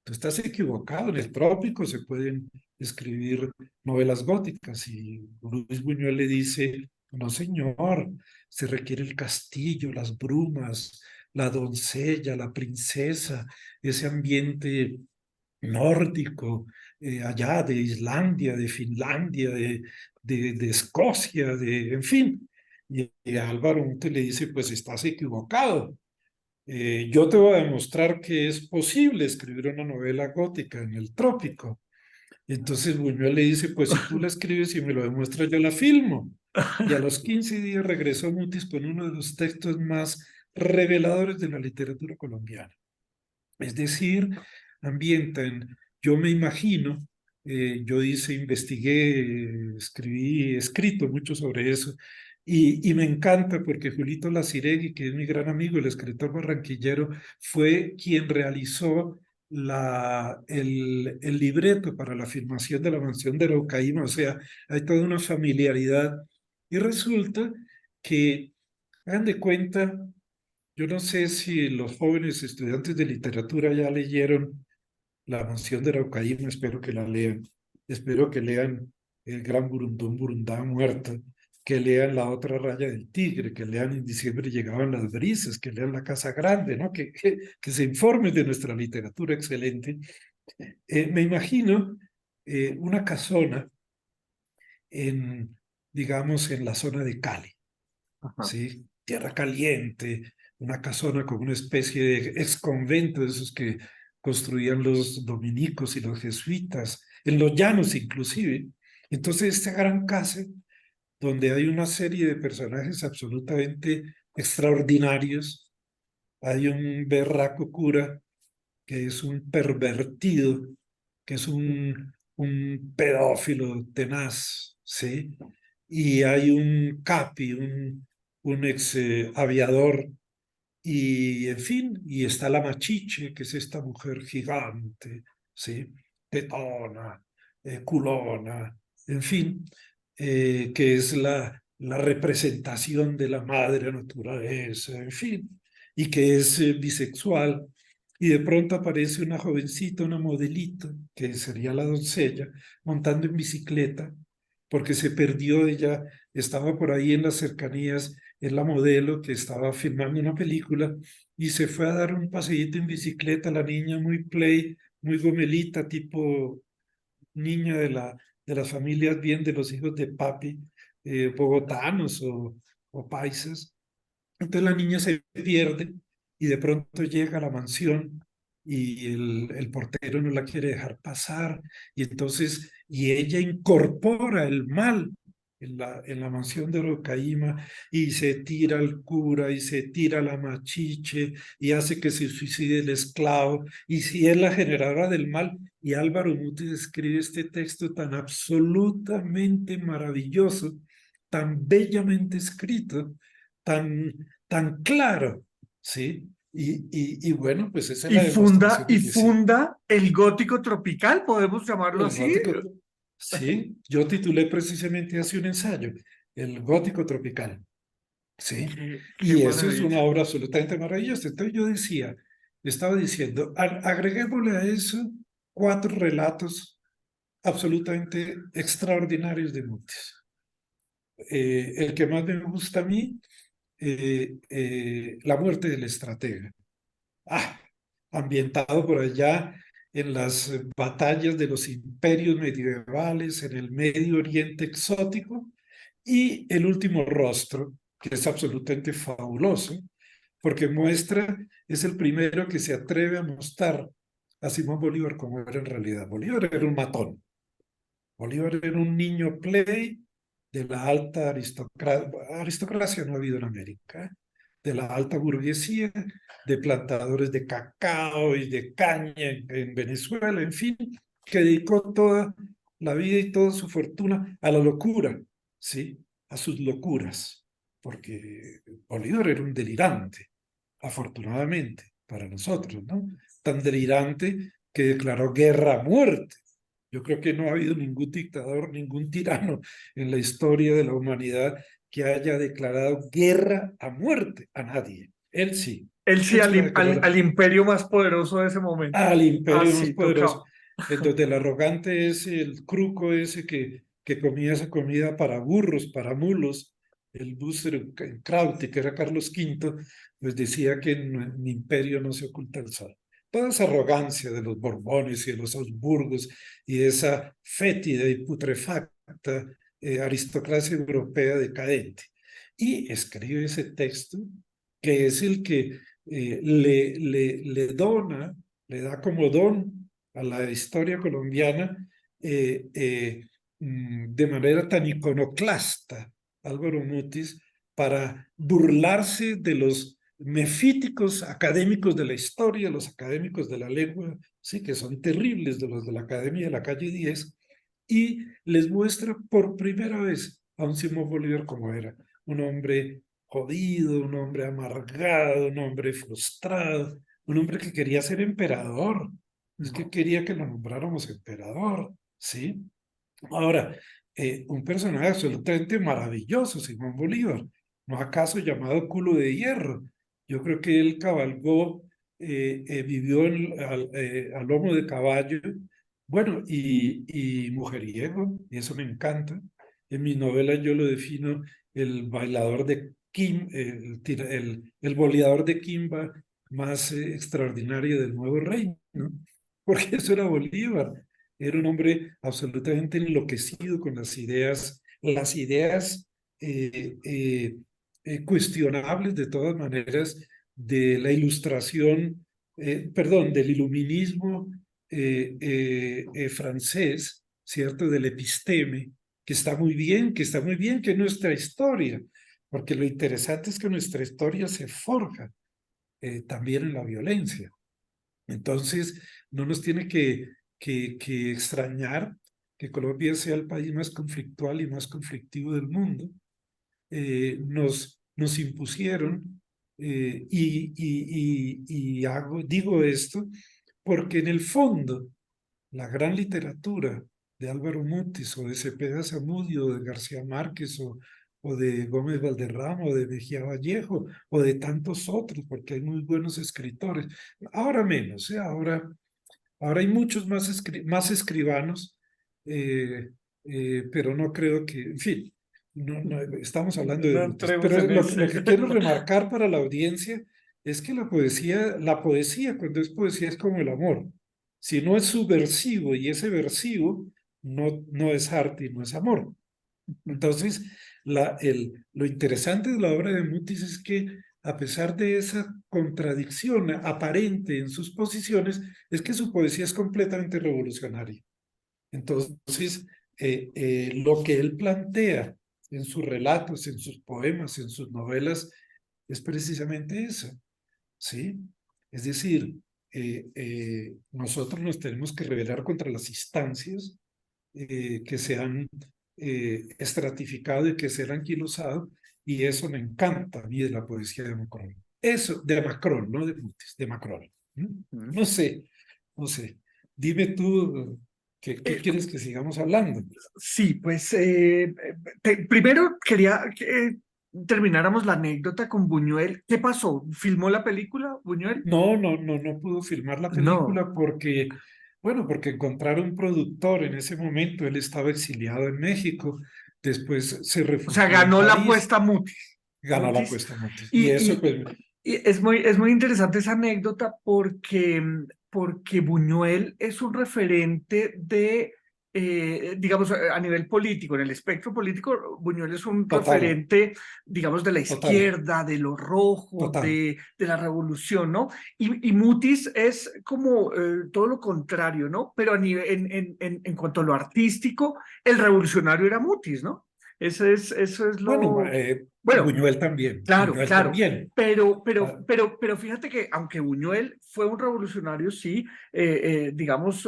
tú estás equivocado, en el trópico se pueden escribir novelas góticas. Y Luis Buñuel le dice, no señor, se requiere el castillo, las brumas, la doncella, la princesa, ese ambiente nórdico, allá de Islandia, de Finlandia, de Escocia, en fin. Y Álvaro Monte le dice, pues estás equivocado. Yo te voy a demostrar que es posible escribir una novela gótica en el trópico. Entonces Buñuel le dice, pues si tú la escribes y me lo demuestras, yo la filmo. Y a los 15 días regresó Mutis con uno de los textos más reveladores de la literatura colombiana. Es decir, ambientan, yo me imagino, investigué, escribí, he escrito mucho sobre eso, y me encanta porque Julito Laciregui, que es mi gran amigo, el escritor barranquillero, fue quien realizó el libreto para la filmación de La Mansión de Araucaíma, o sea, hay toda una familiaridad, y resulta que, hagan de cuenta, yo no sé si los jóvenes estudiantes de literatura ya leyeron La Mansión de Araucaíma, espero que la lean. Espero que lean El Gran Burundún Burundá Muerto, que lean La Otra Raya del Tigre, que lean En diciembre llegaban las brisas, que lean La Casa Grande, ¿no? Que se informen de nuestra literatura excelente. Me imagino una casona digamos, en la zona de Cali.
Ajá.
¿Sí? Tierra caliente, una casona con una especie de exconvento de esos que construían los dominicos y los jesuitas, en los llanos inclusive. Entonces, esta gran casa, donde hay una serie de personajes absolutamente extraordinarios, hay un berraco cura que es un pervertido, que es un un pedófilo tenaz, ¿sí? Y hay un capi, un ex aviador, y en fin, y está la machiche, que es esta mujer gigante, ¿sí? Tetona, culona, en fin, que es la representación de la madre naturaleza, en fin, y que es bisexual. Y de pronto aparece una jovencita, una modelito, que sería la doncella, montando en bicicleta, porque se perdió ella, estaba por ahí en las cercanías, es la modelo que estaba filmando una película y se fue a dar un paseíto en bicicleta, la niña muy play, muy gomelita, tipo niña de las familias bien de los hijos de papi, bogotanos o paisas. Entonces la niña se pierde y de pronto llega a la mansión y el portero no la quiere dejar pasar y entonces, y ella incorpora el mal en la mansión de Orocaima y se tira al cura y se tira a la machiche y hace que se suicide el esclavo y si es la generadora del mal. Y Álvaro Mutis escribe este texto tan absolutamente maravilloso, tan bellamente escrito, tan claro, ¿sí? Y bueno, pues esa es la demostración
Y
de que sí.
funda el gótico tropical, podemos llamarlo
El
así.
gótico, sí, yo titulé precisamente hace un ensayo, el gótico tropical, ¿sí?
Qué
Y eso es una
maravilla.
obra absolutamente maravillosa. Entonces yo decía, estaba diciendo, agreguémosle a eso 4 relatos absolutamente extraordinarios de Mutis. El que más me gusta a mí, La muerte del estratega. Ah, ambientado por allá en las batallas de los imperios medievales, en el Medio Oriente exótico, y El último rostro, que es absolutamente fabuloso, porque muestra, es el primero que se atreve a mostrar a Simón Bolívar como era en realidad. Bolívar era un matón. Bolívar era un niño plebe de la alta aristocracia, no ha habido en América, de la alta burguesía, de plantadores de cacao y de caña en Venezuela, en fin, que dedicó toda la vida y toda su fortuna a la locura, ¿sí? A sus locuras, porque Bolívar era un delirante, afortunadamente para nosotros, ¿no? Tan delirante que declaró guerra a muerte. Yo creo que no ha habido ningún dictador, ningún tirano en la historia de la humanidad que haya declarado guerra a muerte a nadie. Él sí.
Él sí
Él se la declaró
al imperio más poderoso de ese momento.
al imperio más
Así
poderoso.
tocaba.
Entonces el arrogante es el cruco ese que comía esa comida para burros, para mulos. El búster Krauti, que era Carlos V, pues decía que en mi imperio no se oculta el sol. Toda esa arrogancia de los Borbones y de los Habsburgos y de esa fétida y putrefacta aristocracia europea decadente. Y escribe ese texto que es el que le dona, le da como don a la historia colombiana de manera tan iconoclasta Álvaro Mutis para burlarse de los mefíticos académicos de la historia, los académicos de la lengua, sí, que son terribles, de los de la Academia de la Calle 10, y les muestra por primera vez a un Simón Bolívar como era, un hombre jodido, un hombre amargado, un hombre frustrado, un hombre que quería ser emperador, es que quería que lo nombráramos emperador, ¿sí? Ahora, un personaje absolutamente maravilloso, Simón Bolívar, no acaso llamado culo de hierro. Yo creo que él cabalgó, vivió al lomo de caballo, bueno, y mujeriego, y eso me encanta. En mi novela yo lo defino el bailador de el boleador de Quimba más extraordinario del nuevo reino, ¿no? Porque eso era Bolívar. Era un hombre absolutamente enloquecido con las ideas cuestionables de todas maneras de la ilustración, perdón, del iluminismo francés, ¿cierto? Del episteme, que está muy bien, que está muy bien, que es nuestra historia, porque lo interesante es que nuestra historia se forja también en la violencia. Entonces, no nos tiene que extrañar que Colombia sea el país más conflictual y más conflictivo del mundo, nos impusieron, digo esto porque en el fondo la gran literatura de Álvaro Mutis o de Cepeda Zamudio o de García Márquez o de Gómez Valderrama o de Mejía Vallejo o de tantos otros, porque hay muy buenos escritores. Ahora menos, ahora hay muchos más escribanos, pero no creo que, en fin, no, estamos hablando de
No
Mutis.
entremos
Pero
en
lo
ese.
que quiero remarcar para la audiencia es que la poesía cuando es poesía es como el amor. Si no es subversivo y ese versivo, no es arte y no es amor. Entonces, lo interesante de la obra de Mutis es que a pesar de esa contradicción aparente en sus posiciones, es que su poesía es completamente revolucionaria. Entonces, lo que él plantea en sus relatos, en sus poemas, en sus novelas, es precisamente eso, ¿sí? Es decir, nosotros nos tenemos que rebelar contra las instancias que se han estratificado y que se han anquilosado, y eso me encanta a mí de la poesía de Macron. Eso, de Macron, no de Mutis, de Macron. No sé, no sé. Dime tú, ¿qué quieres que sigamos hablando?
Sí, pues primero quería que termináramos la anécdota con Buñuel. ¿Qué pasó? ¿Filmó la película, Buñuel?
No pudo filmar la
No.
película porque, bueno, porque encontraron un productor en ese momento, él estaba exiliado en México, después se
O sea,
refugió en
ganó la
París,
apuesta Mutis.
ganó la
Mutis.
apuesta Montes. Y
Y,
eso,
y,
pues,
y es muy interesante esa anécdota porque Buñuel es un referente de, digamos, a nivel político, en el espectro político, Buñuel es un
total,
referente, digamos, de la
total,
izquierda, de lo rojo,
total.
de la revolución, ¿no? Y Mutis es como todo lo contrario, ¿no? Pero a nivel, en cuanto a lo artístico, el revolucionario era Mutis, ¿no? Eso es
Bueno,
lo... Bueno, claro,
Buñuel
claro,
también. Ah,
pero fíjate que aunque Buñuel fue un revolucionario, sí, digamos,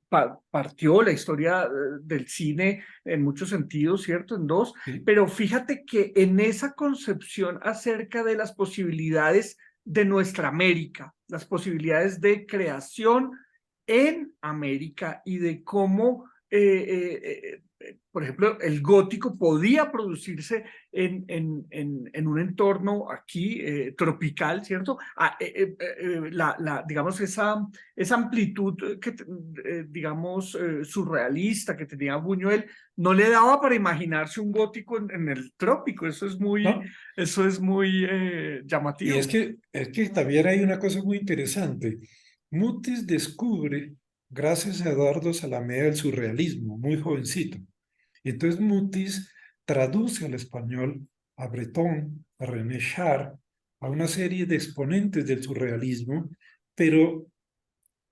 partió la historia del cine en muchos sentidos, ¿cierto? En dos,
sí,
pero fíjate que en esa concepción acerca de las posibilidades de nuestra América, las posibilidades de creación en América y de cómo por ejemplo, el gótico podía producirse en un entorno aquí tropical, ¿cierto? Digamos, esa amplitud que, digamos, surrealista que tenía Buñuel, no le daba para imaginarse un gótico en el trópico.
¿no?
Eso es muy
Y
llamativo.
es que también hay una cosa muy interesante. Mutis descubre, gracias a Eduardo Salamea, el surrealismo, muy jovencito. Entonces Mutis traduce al español a Breton, a René Char, a una serie de exponentes del surrealismo, pero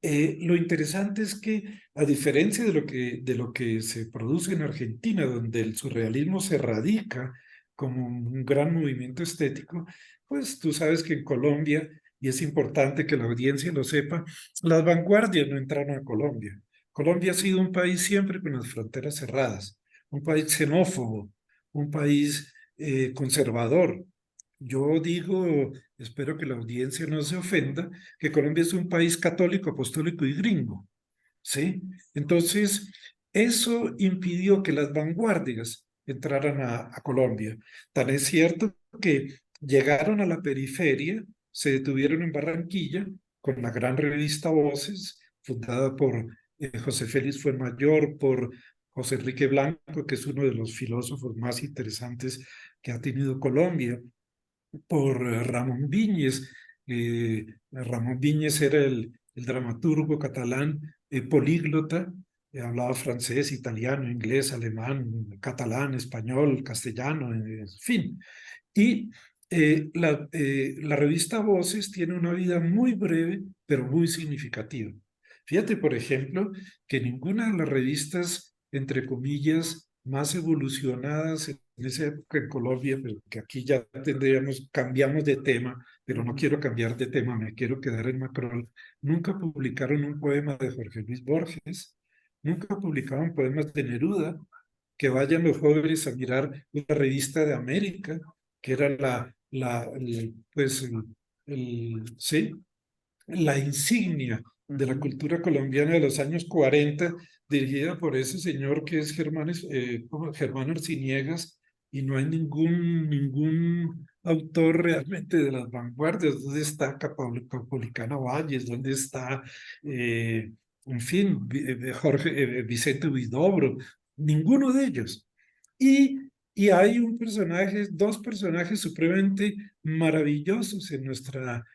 lo interesante es que, a diferencia de lo que se produce en Argentina, donde el surrealismo se radica como un gran movimiento estético, pues tú sabes que en Colombia, y es importante que la audiencia lo sepa, las vanguardias no entraron a Colombia. Colombia ha sido un país siempre con las fronteras cerradas, un país xenófobo, un país conservador. Yo digo, espero que la audiencia no se ofenda, que Colombia es un país católico, apostólico y gringo, ¿sí? Entonces, eso impidió que las vanguardias entraran a Colombia. Tan es cierto que llegaron a la periferia, se detuvieron en Barranquilla con la gran revista Voces, fundada por José Félix Fuenmayor, por José Enrique Blanco, que es uno de los filósofos más interesantes que ha tenido Colombia, por Ramón Viñes. Ramón Viñes era el dramaturgo catalán políglota, hablaba francés, italiano, inglés, alemán, catalán, español, castellano, en fin. Y la revista Voces tiene una vida muy breve, pero muy significativa. Fíjate, por ejemplo, que ninguna de las revistas, entre comillas, más evolucionadas en esa época en Colombia, pero que aquí ya cambiamos de tema, pero no quiero cambiar de tema, me quiero quedar en Macron, nunca publicaron un poema de Jorge Luis Borges, nunca publicaban poemas de Neruda. Que vayan los jóvenes a mirar la revista de América, que era pues, sí, la insignia de la cultura colombiana de los años 40, dirigida por ese señor que es Germán Arciniegas, y no hay ningún autor realmente de las vanguardias. ¿Dónde está Capolicano Valles? ¿Dónde está, en fin, Vicente Huidobro? Ninguno de ellos. Y hay dos personajes supremamente maravillosos en nuestra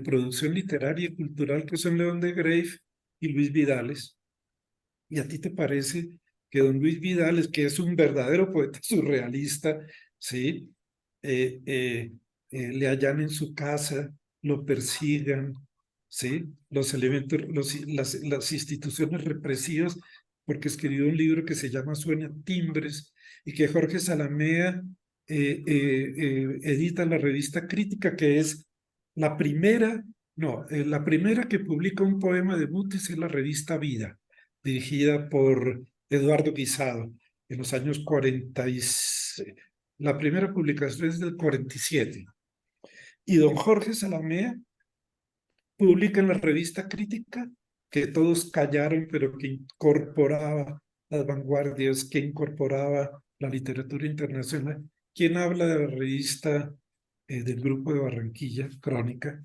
producción literaria y cultural, que son León de Greiff y Luis Vidales. ¿Y a ti te parece que don Luis Vidales, que es un verdadero poeta surrealista, ¿sí? Le allanen su casa, lo persigan, ¿sí? Los elementos, las instituciones represivas, porque escribió un libro que se llama Suena Timbres, y que Jorge Salamea edita en la revista Crítica, que es la primera, no, la primera que publica un poema de Mutis es la revista Vida, dirigida por Eduardo Guisado en los años 46. La primera publicación es del 47. Y don Jorge Salamea publica en la revista Crítica, que todos callaron, pero que incorporaba las vanguardias, que incorporaba la literatura internacional. ¿Quién habla de la revista del Grupo de Barranquilla, Crónica?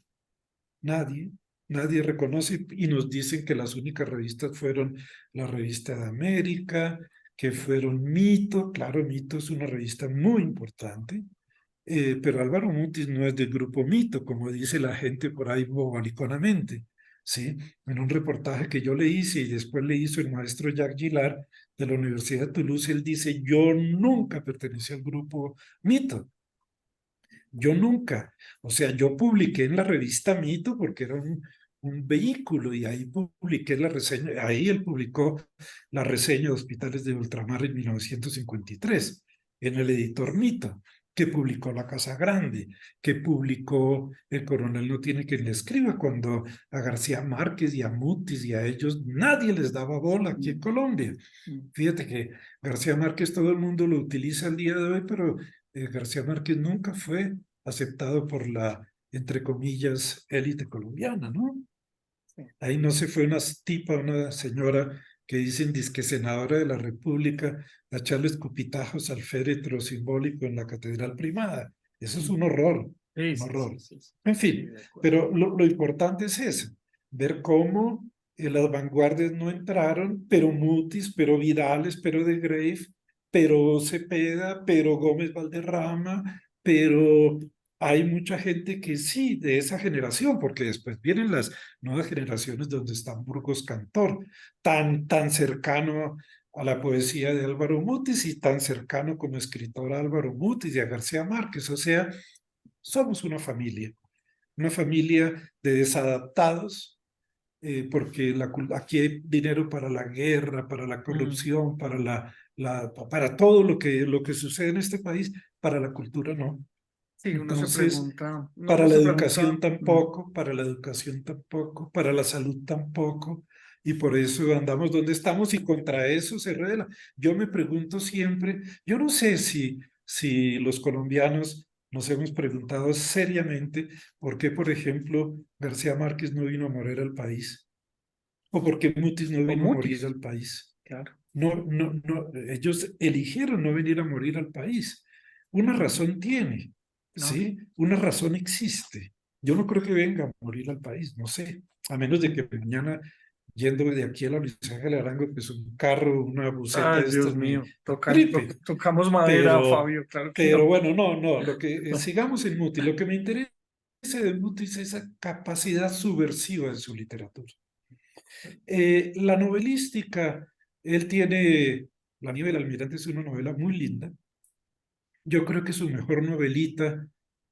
Nadie. Nadie reconoce, y nos dicen que las únicas revistas fueron la Revista de América, que fueron Mito. Claro, Mito es una revista muy importante, pero Álvaro Mutis no es del grupo Mito, como dice la gente por ahí bobaliconamente, ¿sí? En un reportaje que yo le hice y después le hizo el maestro Jacques Gillard de la Universidad de Toulouse, él dice: yo nunca pertenecí al grupo Mito. Yo nunca, o sea, yo publiqué en la revista Mito porque era un vehículo, y ahí publiqué la reseña, ahí él publicó la reseña de Hospitales de Ultramar en 1953, en el editor Mito, que publicó La Casa Grande, que publicó El Coronel no tiene quien le escriba, cuando a García Márquez y a Mutis y a ellos nadie les daba bola aquí en Colombia. Fíjate que García Márquez todo el mundo lo utiliza al día de hoy, pero García Márquez nunca fue aceptado por la, entre comillas, élite colombiana, ¿no?
Sí.
Ahí no se fue una tipa, una señora que dicen disque senadora de la República, a echarle escupitajos al féretro simbólico en la Catedral Primada. Eso es un horror, un horror.
Sí.
En fin, pero lo importante es eso, ver cómo las vanguardias no entraron, pero Mutis, pero Vidales, pero de Greiff, pero Cepeda, pero Gómez Valderrama, pero hay mucha gente que sí, de esa generación, porque después vienen las nuevas generaciones donde está Burgos Cantor, tan cercano a la poesía de Álvaro Mutis y tan cercano como escritor a Álvaro Mutis y a García Márquez. O sea, somos una familia de desadaptados, porque aquí hay dinero para la guerra, para la corrupción, para todo lo que sucede en este país, para la cultura no.
Sí,
Entonces, para la educación tampoco, para la salud tampoco, y por eso andamos donde estamos, y contra eso se revela. Yo me pregunto siempre, yo no sé si los colombianos nos hemos preguntado seriamente por qué, por ejemplo, García Márquez no vino a morir al país, o por qué Mutis no vino a morir al país.
Claro.
No, ellos eligieron no venir a morir al país. Una razón tiene. ¿Sí? Una razón existe. Yo no creo que venga a morir al país, no sé, a menos de que mañana, yendo de aquí a la Luis Ángel Arango, pues un carro, una buseta de
Dios
estas
mío,
gripe.
tocamos madera, Fabio, claro que
pero
no.
bueno, no, lo que sigamos en Mutis. Lo que me interesa de Mutis es esa capacidad subversiva en su literatura. La novelística, él tiene, La nieve del almirante es una novela muy linda. Yo creo que su mejor novelita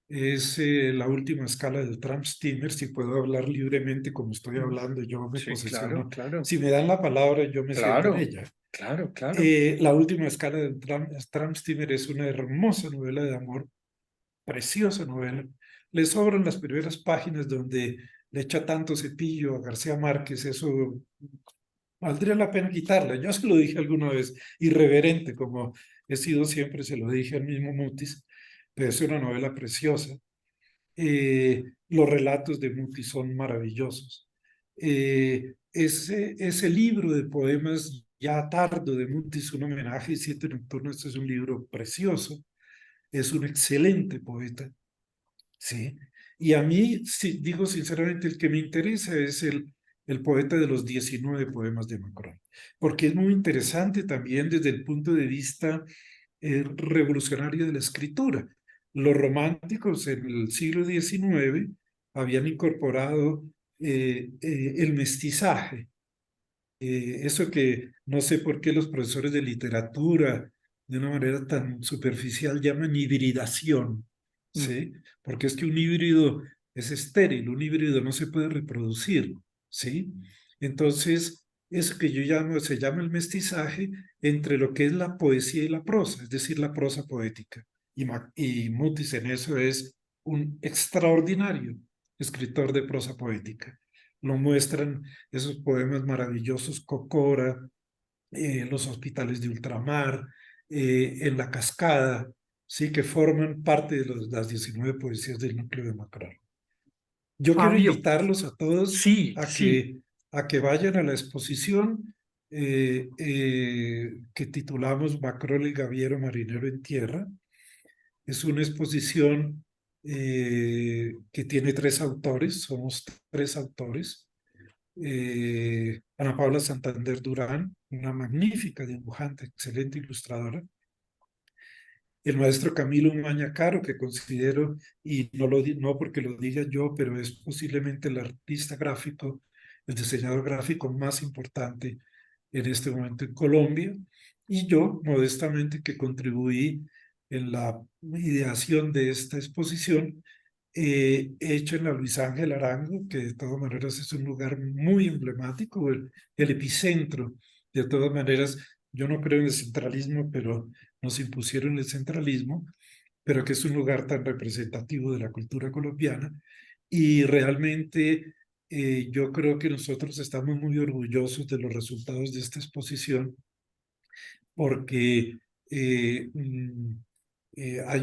es La última escala del Tramp Steamer. Si puedo hablar libremente como estoy hablando, yo me posesiono.
Claro.
Si me dan la palabra, yo me siento en ella.
Claro.
La última escala del Tramp Steamer es una hermosa novela de amor, preciosa novela. Le sobran las primeras páginas donde le echa tanto cepillo a García Márquez, eso valdría la pena quitarla. Yo se lo dije alguna vez, irreverente como he sido siempre, se lo dije al mismo Mutis, pero es una novela preciosa. Los relatos de Mutis son maravillosos. Ese libro de poemas ya tardo de Mutis, un homenaje y 7 nocturnos, es un libro precioso, es un excelente poeta, ¿sí? Y a mí, sí, digo sinceramente, el que me interesa es el poeta de los 19 poemas de Macron, porque es muy interesante también desde el punto de vista revolucionario de la escritura. Los románticos en el siglo XIX habían incorporado el mestizaje, eso que no sé por qué los profesores de literatura de una manera tan superficial llaman hibridación,
Mm.
¿sí? Porque es que un híbrido es estéril, un híbrido no se puede reproducir, ¿sí? Entonces, eso que yo llamo, se llama el mestizaje entre lo que es la poesía y la prosa, es decir, la prosa poética. Y Mutis en eso es un extraordinario escritor de prosa poética. Lo muestran esos poemas maravillosos, Cocora, los hospitales de ultramar, en la cascada, sí, que forman parte de las 19 poesías del núcleo de Macron. Yo quiero
Fabio,
invitarlos a todos
sí, sí.
a que vayan a la exposición que titulamos Macron el Gaviero Marinero en Tierra. Es una exposición que tiene 3 autores, somos 3 autores. Ana Paula Santander Durán, una magnífica dibujante, excelente ilustradora. El maestro Camilo Maña Caro, que considero, y no porque lo diga yo, pero es posiblemente el artista gráfico, el diseñador gráfico más importante en este momento en Colombia. Y yo, modestamente, que contribuí en la ideación de esta exposición, hecho en la Luis Ángel Arango, que de todas maneras es un lugar muy emblemático, el epicentro. De todas maneras, yo no creo en el centralismo, pero nos impusieron el centralismo, pero que es un lugar tan representativo de la cultura colombiana. Y realmente yo creo que nosotros estamos muy orgullosos de los resultados de esta exposición, porque hay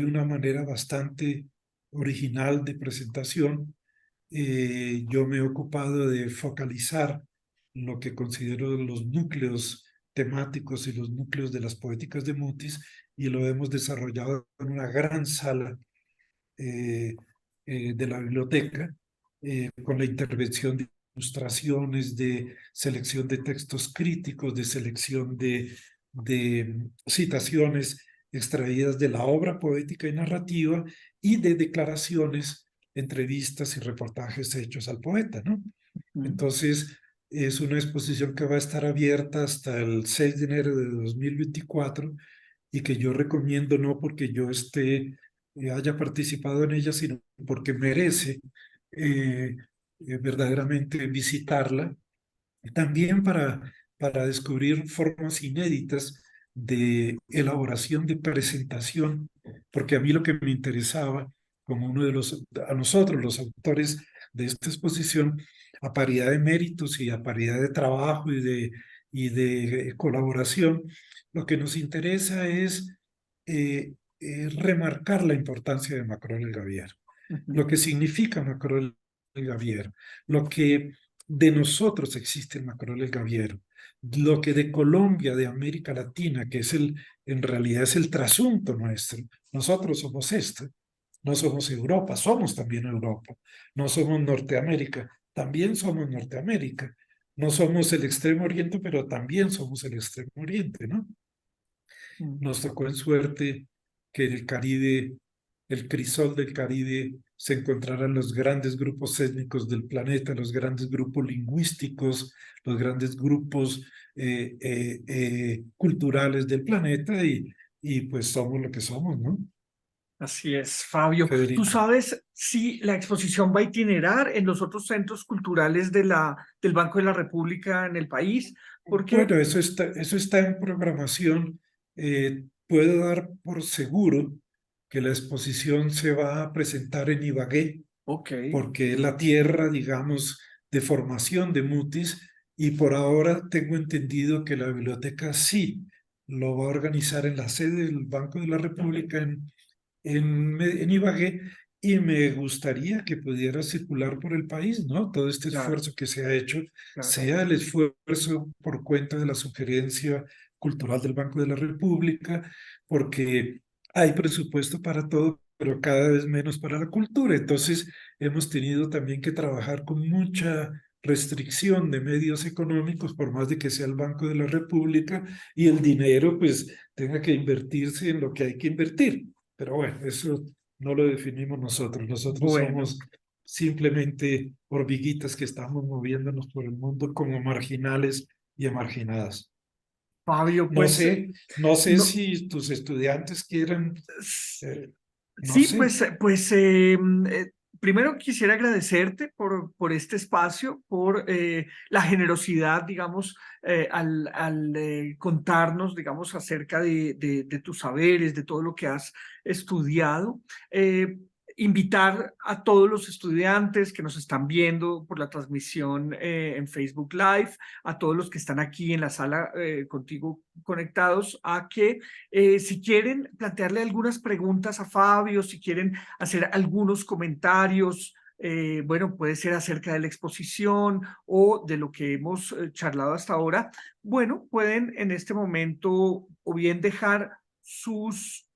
una manera bastante original de presentación. Yo me he ocupado de focalizar lo que considero los núcleos temáticos y los núcleos de las poéticas de Mutis, y lo hemos desarrollado en una gran sala de la biblioteca, con la intervención de ilustraciones, de selección de textos críticos, de selección de citaciones extraídas de la obra poética y narrativa, y de declaraciones, entrevistas y reportajes hechos al poeta, ¿no?
Mm.
Entonces, es una exposición que va a estar abierta hasta el 6 de enero de 2024, y que yo recomiendo no porque yo haya participado en ella, sino porque merece verdaderamente visitarla, también para descubrir formas inéditas de elaboración de presentación, porque a mí lo que me interesaba, como a nosotros los autores de esta exposición, a paridad de méritos y a paridad de trabajo y de colaboración, lo que nos interesa es remarcar la importancia de Macron el Gavier,
Ujú.
lo que significa Macron el Gavier, lo que de nosotros existe el Macron el Gaviero, lo que de Colombia, de América Latina, que es en realidad es el trasunto nuestro. Nosotros somos esto, no somos Europa, somos también Europa, no somos Norteamérica, también somos Norteamérica, no somos el Extremo Oriente, pero también somos el Extremo Oriente, ¿no?
Mm.
Nos tocó en suerte que en el Caribe, el crisol del Caribe, se encontraran los grandes grupos étnicos del planeta, los grandes grupos lingüísticos, los grandes grupos culturales del planeta, y pues somos lo que somos, ¿no?
Así es, Fabio. ¿Tú
Federico.
sabes si la exposición va a itinerar en los otros centros culturales del Banco de la República en el país? Porque,
Bueno, eso está en programación. Puedo dar por seguro que la exposición se va a presentar en Ibagué,
ok,
porque es la tierra, digamos, de formación de Mutis, y por ahora tengo entendido que la biblioteca sí lo va a organizar en la sede del Banco de la República en Ibagué, y me gustaría que pudiera circular por el país, ¿no? Todo este
Claro,
esfuerzo que se ha hecho,
claro.
sea el esfuerzo por cuenta de la sugerencia cultural del Banco de la República, porque hay presupuesto para todo, pero cada vez menos para la cultura. Entonces, hemos tenido también que trabajar con mucha restricción de medios económicos, por más de que sea el Banco de la República, y el dinero, pues, tenga que invertirse en lo que hay que invertir. Pero bueno, eso no lo definimos nosotros. Nosotros
Bueno,
somos simplemente hormiguitas que estamos moviéndonos por el mundo como marginales y emarginadas.
Fabio,
No
pues
sé, no sé
no,
si tus estudiantes quieran, no
sí,
sé.
primero quisiera agradecerte por este espacio, por la generosidad, digamos, al contarnos, digamos, acerca de tus saberes, de todo lo que has estudiado. Invitar a todos los estudiantes que nos están viendo por la transmisión en Facebook Live, a todos los que están aquí en la sala contigo conectados, a que si quieren plantearle algunas preguntas a Fabio, si quieren hacer algunos comentarios, bueno, puede ser acerca de la exposición o de lo que hemos charlado hasta ahora, bueno, pueden en este momento o bien dejar sus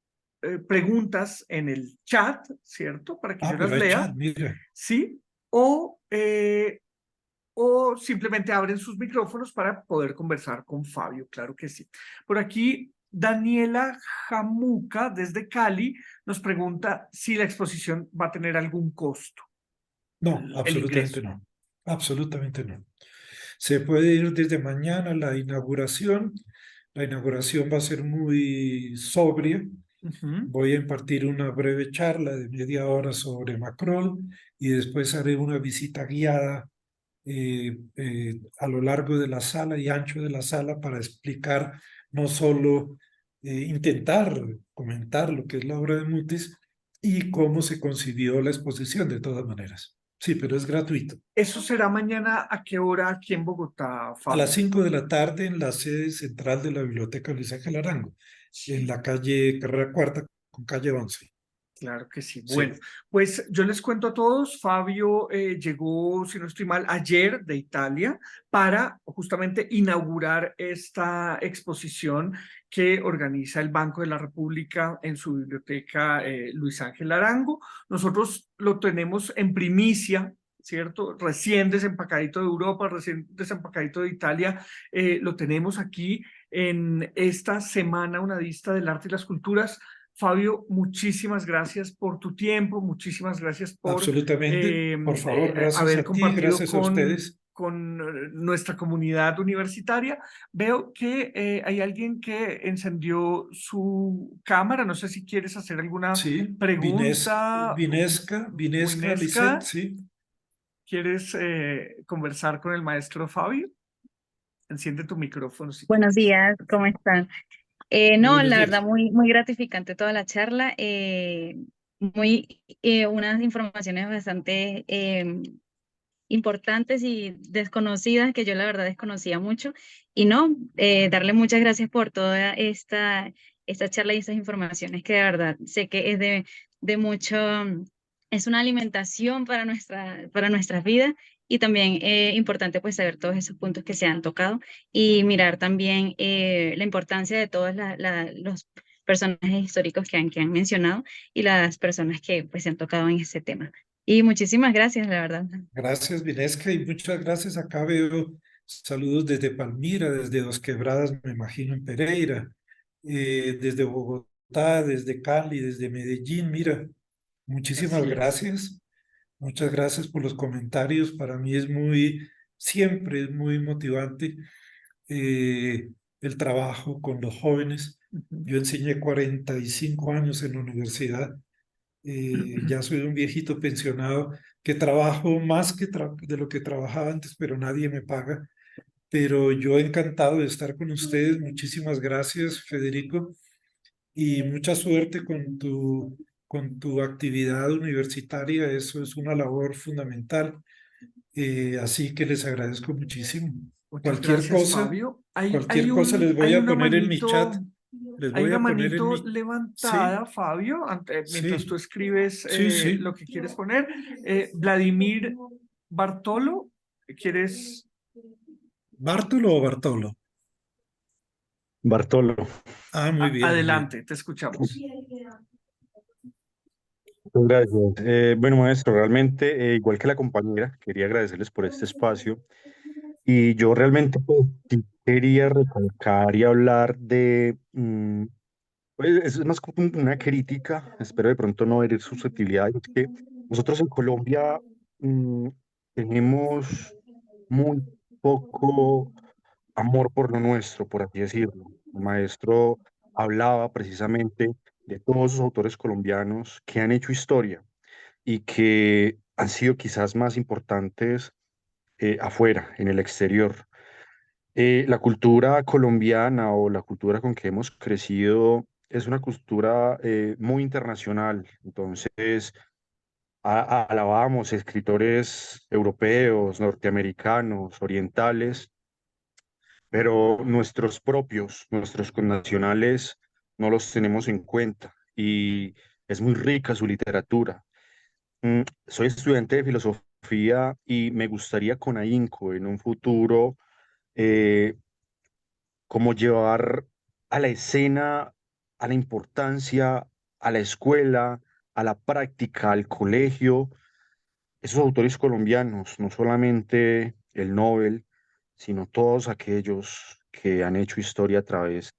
preguntas en el chat, ¿cierto? Para que yo
Pero
las
hay
lea,
chat, mira.
¿sí? O simplemente abren sus micrófonos para poder conversar con Fabio, claro que sí. Por aquí, Daniela Jamuca, desde Cali, nos pregunta si la exposición va a tener algún costo,
No,
el
absolutamente
ingreso.
no. Absolutamente no. Se puede ir desde mañana a la inauguración. La inauguración va a ser muy sobria.
Ujú.
Voy a impartir una breve charla de media hora sobre Macron, y después haré una visita guiada a lo largo de la sala y ancho de la sala para explicar, no solo intentar comentar lo que es la obra de Mutis y cómo se concibió la exposición de todas maneras. Sí, pero es gratuito.
¿Eso será mañana a qué hora aquí en Bogotá,
A las
Fabio?
5 de la tarde en la sede central de la Biblioteca Luis Ángel Arango, en la calle Carrera Cuarta con calle 11.
Claro que sí. Bueno,
Sí.
pues yo les cuento a todos, Fabio llegó, si no estoy mal, ayer de Italia para justamente inaugurar esta exposición que organiza el Banco de la República en su biblioteca Luis Ángel Arango. Nosotros lo tenemos en primicia, ¿cierto? Recién desempacadito de Europa, recién desempacadito de Italia, lo tenemos aquí en esta Semana Unadista del Arte y las Culturas. Fabio, muchísimas gracias por tu tiempo, muchísimas gracias por
Absolutamente. Por favor, gracias
haber
a ti,
compartido
gracias a ustedes.
con nuestra comunidad universitaria. Veo que hay alguien que encendió su cámara, no sé si quieres hacer alguna
Sí,
pregunta o
Vinesca, Lisette,
Inesca,
sí.
¿quieres conversar con el maestro Fabio? Enciende tu micrófono si
Buenos
quieres.
días, ¿cómo están?
Muy
No,
buenos
la verdad,
días.
muy gratificante toda la charla, unas informaciones bastante importantes y desconocidas que yo la verdad desconocía mucho. Y no, darle muchas gracias por toda esta charla y estas informaciones que de verdad sé que es de mucho, es una alimentación para nuestras vidas. Y también importante pues saber todos esos puntos que se han tocado y mirar también la importancia de todos los personajes históricos que han mencionado y las personas que pues se han tocado en ese tema. Y muchísimas gracias, la verdad.
Gracias, Vinesca, y muchas gracias. Acá veo saludos desde Palmira, desde Dos Quebradas, me imagino, en Pereira, desde Bogotá, desde Cali, desde Medellín. Mira, muchísimas
Así es.
gracias. Muchas gracias por los comentarios. Para mí es siempre es muy motivante eh, el trabajo con los jóvenes.
Ujú.
Yo enseñé 45 años en la universidad. Ya soy un viejito pensionado que trabajo más de lo que trabajaba antes, pero nadie me paga. Pero yo encantado de estar con ustedes. Muchísimas gracias, Federico, y mucha suerte con tu actividad universitaria. Eso es una labor fundamental. Así que les agradezco muchísimo.
Muchas
Cualquier
gracias,
cosa,
Fabio.
cualquier cosa les voy
Hay
a
una
poner en mi chat.
manito,
Les
hay
voy
una
a poner en
manito
mi... Sí,
levantada, Fabio, mientras tú
sí,
escribes
sí, sí.
lo que quieres poner. Vladimir Bartolo, ¿quieres?
¿Bártolo o Bartolo?
Bartolo,
Ah, muy bien, muy bien.
Adelante, te escuchamos.
muchas gracias. Bueno, maestro, realmente, igual que la compañera, quería agradecerles por este espacio. Y yo realmente pues, sí quería recalcar y hablar de, pues, es más como una crítica, espero de pronto no herir susceptibilidades, es que nosotros en Colombia mm, tenemos muy poco amor por lo nuestro, por así decirlo. El maestro hablaba precisamente de todos los autores colombianos que han hecho historia y que han sido quizás más importantes afuera, en el exterior. La cultura colombiana o la cultura con que hemos crecido es una cultura muy internacional. Entonces, alabamos escritores europeos, norteamericanos, orientales, pero nuestros propios, nuestros connacionales, no los tenemos en cuenta y es muy rica su literatura. Soy estudiante de filosofía y me gustaría con ahínco en un futuro eh, como llevar a la escena, a la importancia, a la escuela, a la práctica, al colegio, esos autores colombianos, no solamente el Nobel, sino todos aquellos que han hecho historia a través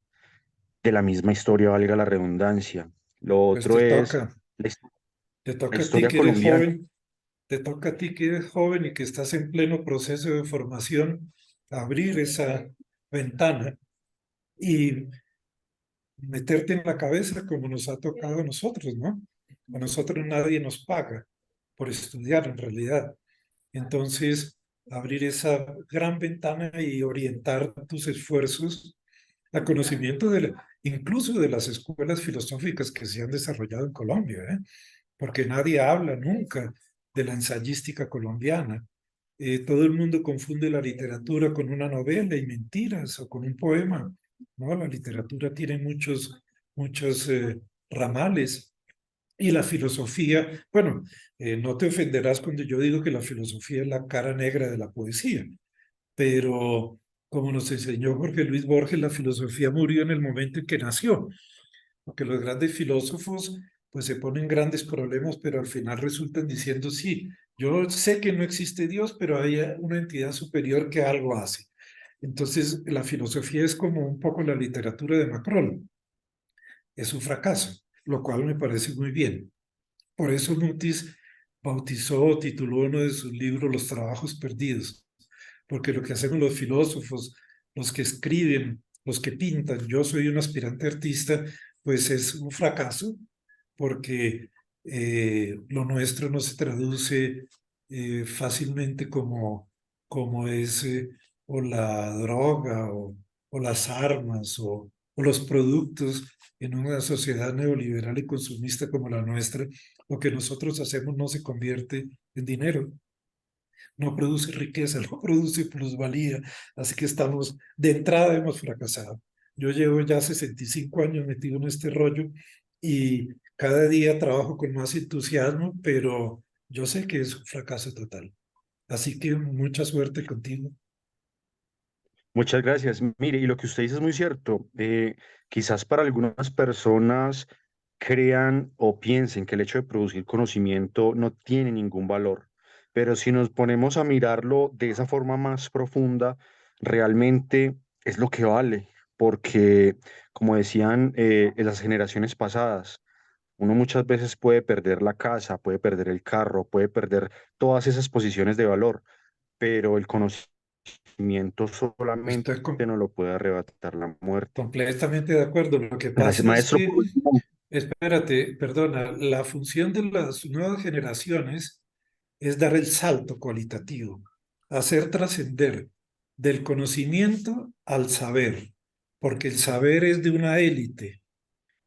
de la misma historia, valga la redundancia. Lo
Pues
otro es la, his-
te
la
toca a ti
historia
que eres
colombiana.
joven, te toca a ti que eres joven y que estás en pleno proceso de formación, abrir esa ventana y meterte en la cabeza como nos ha tocado a nosotros, ¿no? A nosotros nadie nos paga por estudiar en realidad. Entonces, abrir esa gran ventana y orientar tus esfuerzos a conocimiento incluso de las escuelas filosóficas que se han desarrollado en Colombia, ¿eh? Porque nadie habla nunca de la ensayística colombiana. Todo el mundo confunde la literatura con una novela y mentiras o con un poema, ¿no? La literatura tiene muchos ramales y la filosofía, bueno, no te ofenderás cuando yo digo que la filosofía es la cara negra de la poesía, pero como nos enseñó Jorge Luis Borges, la filosofía murió en el momento en que nació, porque los grandes filósofos pues se ponen grandes problemas, pero al final resultan diciendo, sí, yo sé que no existe Dios, pero hay una entidad superior que algo hace. Entonces, la filosofía es como un poco la literatura de Macron, es un fracaso, lo cual me parece muy bien. Por eso Mutis bautizó o tituló uno de sus libros Los trabajos perdidos, porque lo que hacemos los filósofos, los que escriben, los que pintan, yo soy un aspirante artista, pues es un fracaso, porque lo nuestro no se traduce fácilmente como es o la droga o las armas o los productos en una sociedad neoliberal y consumista como la nuestra. Lo que nosotros hacemos no se convierte en dinero, no produce riqueza, no produce plusvalía, así que de entrada hemos fracasado. Yo llevo ya 65 años metido en este rollo y cada día trabajo con más entusiasmo, pero yo sé que es un fracaso total. Así que mucha suerte contigo.
Muchas gracias. Mire, y lo que usted dice es muy cierto. Quizás para algunas personas crean o piensen que el hecho de producir conocimiento no tiene ningún valor, pero si nos ponemos a mirarlo de esa forma más profunda, realmente es lo que vale, porque como decían en las generaciones pasadas, uno muchas veces puede perder la casa, puede perder el carro, puede perder todas esas posiciones de valor, pero el conocimiento solamente
Estoy
no lo puede arrebatar la muerte.
completamente de acuerdo. Lo que
Gracias,
pasa es
maestro.
que, espérate, perdona, la función de las nuevas generaciones es dar el salto cualitativo, hacer trascender del conocimiento al saber, porque el saber es de una élite.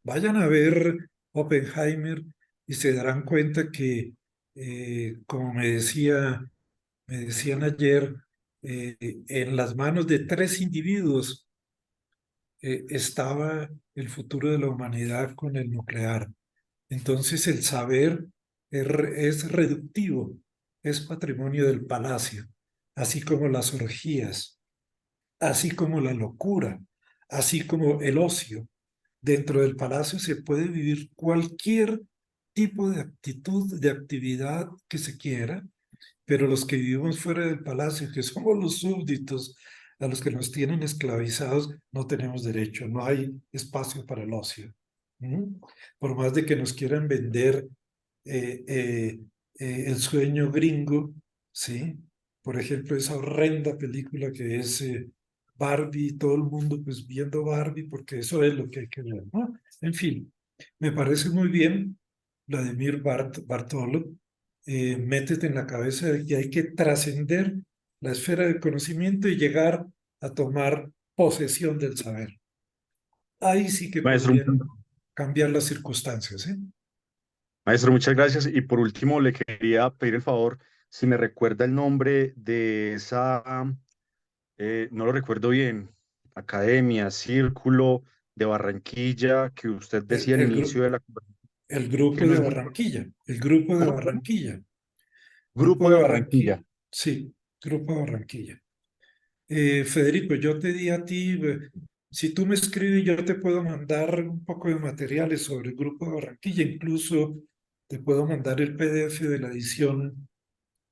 Vayan a ver Oppenheimer y se darán cuenta que, como me decían ayer, en las manos de 3 individuos estaba el futuro de la humanidad con el nuclear. Entonces el saber es reductivo, es patrimonio del palacio, así como las orgías, así como la locura, así como el ocio. Dentro del palacio se puede vivir cualquier tipo de actitud, de actividad que se quiera, pero los que vivimos fuera del palacio, que somos los súbditos, a los que nos tienen esclavizados, no tenemos derecho, no hay espacio para el ocio. ¿Mm? Por más de que nos quieran vender eh, eh, el sueño gringo, ¿sí? Por ejemplo, esa horrenda película que es Barbie, todo el mundo pues viendo Barbie, porque eso es lo que hay que ver, ¿no? En fin, me parece muy bien Vladimir Bartolo, métete en la cabeza de que hay que trascender la esfera del conocimiento y llegar a tomar posesión del saber. Ahí sí que
Maestro,
podrían cambiar las circunstancias, ¿eh?
maestro, muchas gracias. Y por último, le quería pedir el favor, si me recuerda el nombre de esa, no lo recuerdo bien, academia, círculo de Barranquilla, que usted
El,
decía al
el,
inicio
gru-
de la
el
que
grupo
no
de
es
Barranquilla, el grupo de
¿cómo?
Barranquilla, grupo
Grupo
de
de Barranquilla.
Barranquilla, sí, grupo de Barranquilla. Federico, yo te di a ti, si tú me escribes, yo te puedo mandar un poco de materiales sobre el grupo de Barranquilla, incluso te puedo mandar el PDF de la edición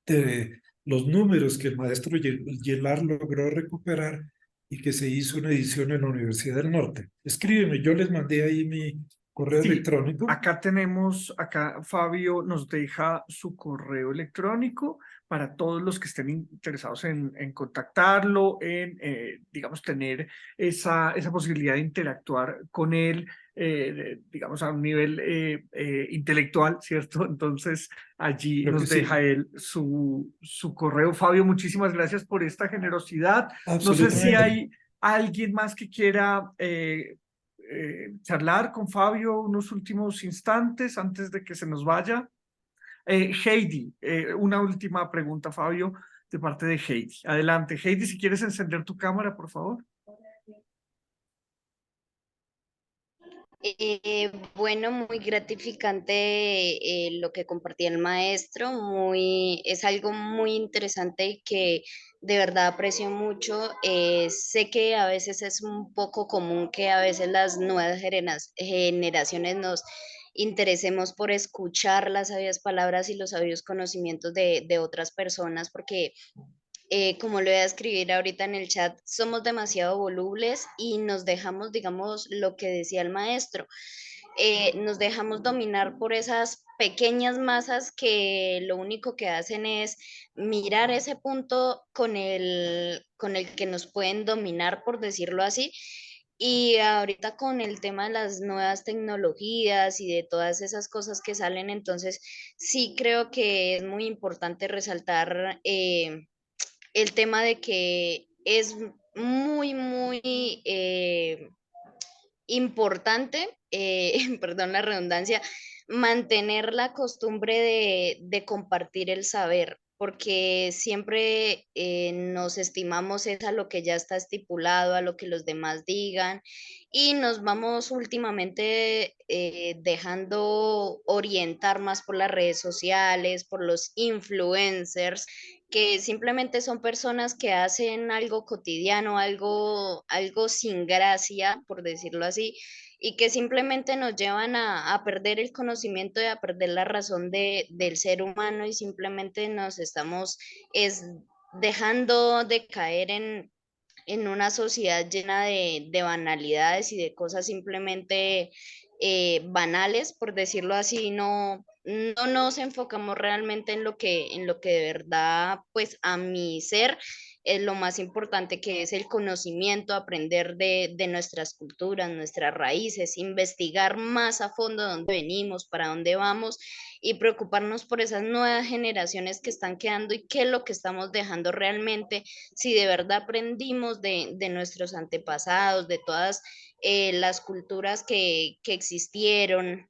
de los números que el maestro Yelar logró recuperar y que se hizo una edición en la Universidad del Norte. Escríbeme, yo les mandé ahí mi correo
Sí,
electrónico.
acá Fabio nos deja su correo electrónico para todos los que estén interesados en contactarlo, digamos, tener esa posibilidad de interactuar con él, digamos, a un nivel intelectual, ¿cierto? Entonces, allí
Creo que
nos deja
sí,
él su correo. Fabio, muchísimas gracias por esta generosidad. No sé si
absolutamente.
hay alguien más que quiera charlar con Fabio unos últimos instantes antes de que se nos vaya. Heidi, una última pregunta, Fabio, de parte de Heidi. Adelante, Heidi, si quieres encender tu cámara, por favor.
Bueno, muy gratificante lo que compartía el maestro, es algo muy interesante y que de verdad aprecio mucho. Sé que a veces es un poco común que a veces las nuevas generaciones nos interesemos por escuchar las sabias palabras y los sabios conocimientos de otras personas, porque como lo voy a escribir ahorita en el chat, somos demasiado volubles y nos dejamos, digamos, lo que decía el maestro, nos dejamos dominar por esas pequeñas masas que lo único que hacen es mirar ese punto con el que nos pueden dominar, por decirlo así. Y ahorita con el tema de las nuevas tecnologías y de todas esas cosas que salen, entonces sí creo que es muy importante resaltar el tema de que es muy importante, perdón la redundancia, mantener la costumbre de compartir el saber, porque siempre nos estimamos es a lo que ya está estipulado, a lo que los demás digan, y nos vamos últimamente dejando orientar más por las redes sociales, por los influencers, que simplemente son personas que hacen algo cotidiano, algo sin gracia, por decirlo así, y que simplemente nos llevan a perder el conocimiento y a perder la razón del ser humano y simplemente nos estamos es, dejando de caer en una sociedad llena de banalidades y de cosas simplemente banales, por decirlo así, no nos enfocamos realmente en lo que de verdad, pues a mi ser, es lo más importante, que es el conocimiento, aprender de nuestras culturas, nuestras raíces, investigar más a fondo dónde venimos, para dónde vamos y preocuparnos por esas nuevas generaciones que están quedando y qué es lo que estamos dejando realmente, si de verdad aprendimos de nuestros antepasados, de todas las culturas que existieron,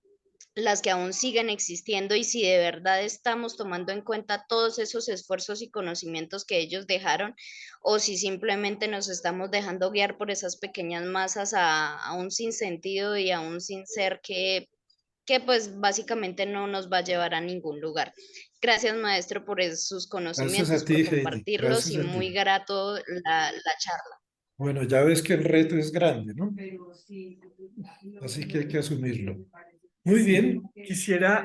las que aún siguen existiendo y si de verdad estamos tomando en cuenta todos esos esfuerzos y conocimientos que ellos dejaron o si simplemente nos estamos dejando guiar por esas pequeñas masas a un sinsentido y a un sin ser que pues básicamente no nos va a llevar a ningún lugar. Gracias, maestro, por sus
Gracias a
conocimientos, por
ti, Heidi.
compartirlos
Gracias
y
a
muy
ti.
grato la charla.
Bueno, ya ves que el reto es grande, ¿no? Así que hay que asumirlo. Muy bien.
Quisiera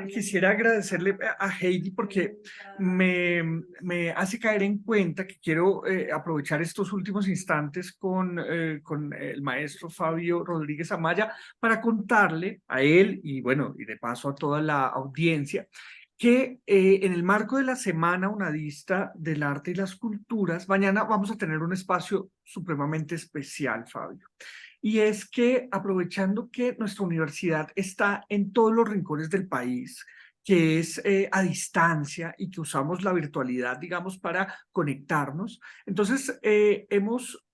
agradecerle a Heidi porque me hace caer en cuenta que quiero aprovechar estos últimos instantes con el maestro Fabio Rodríguez Amaya para contarle a él y bueno, y de paso a toda la audiencia que en el marco de la Semana Unadista del Arte y las Culturas, mañana vamos a tener un espacio supremamente especial, Fabio. Y es que aprovechando que nuestra universidad está en todos los rincones del país, que es a distancia y que usamos la virtualidad, digamos, para conectarnos, entonces hemos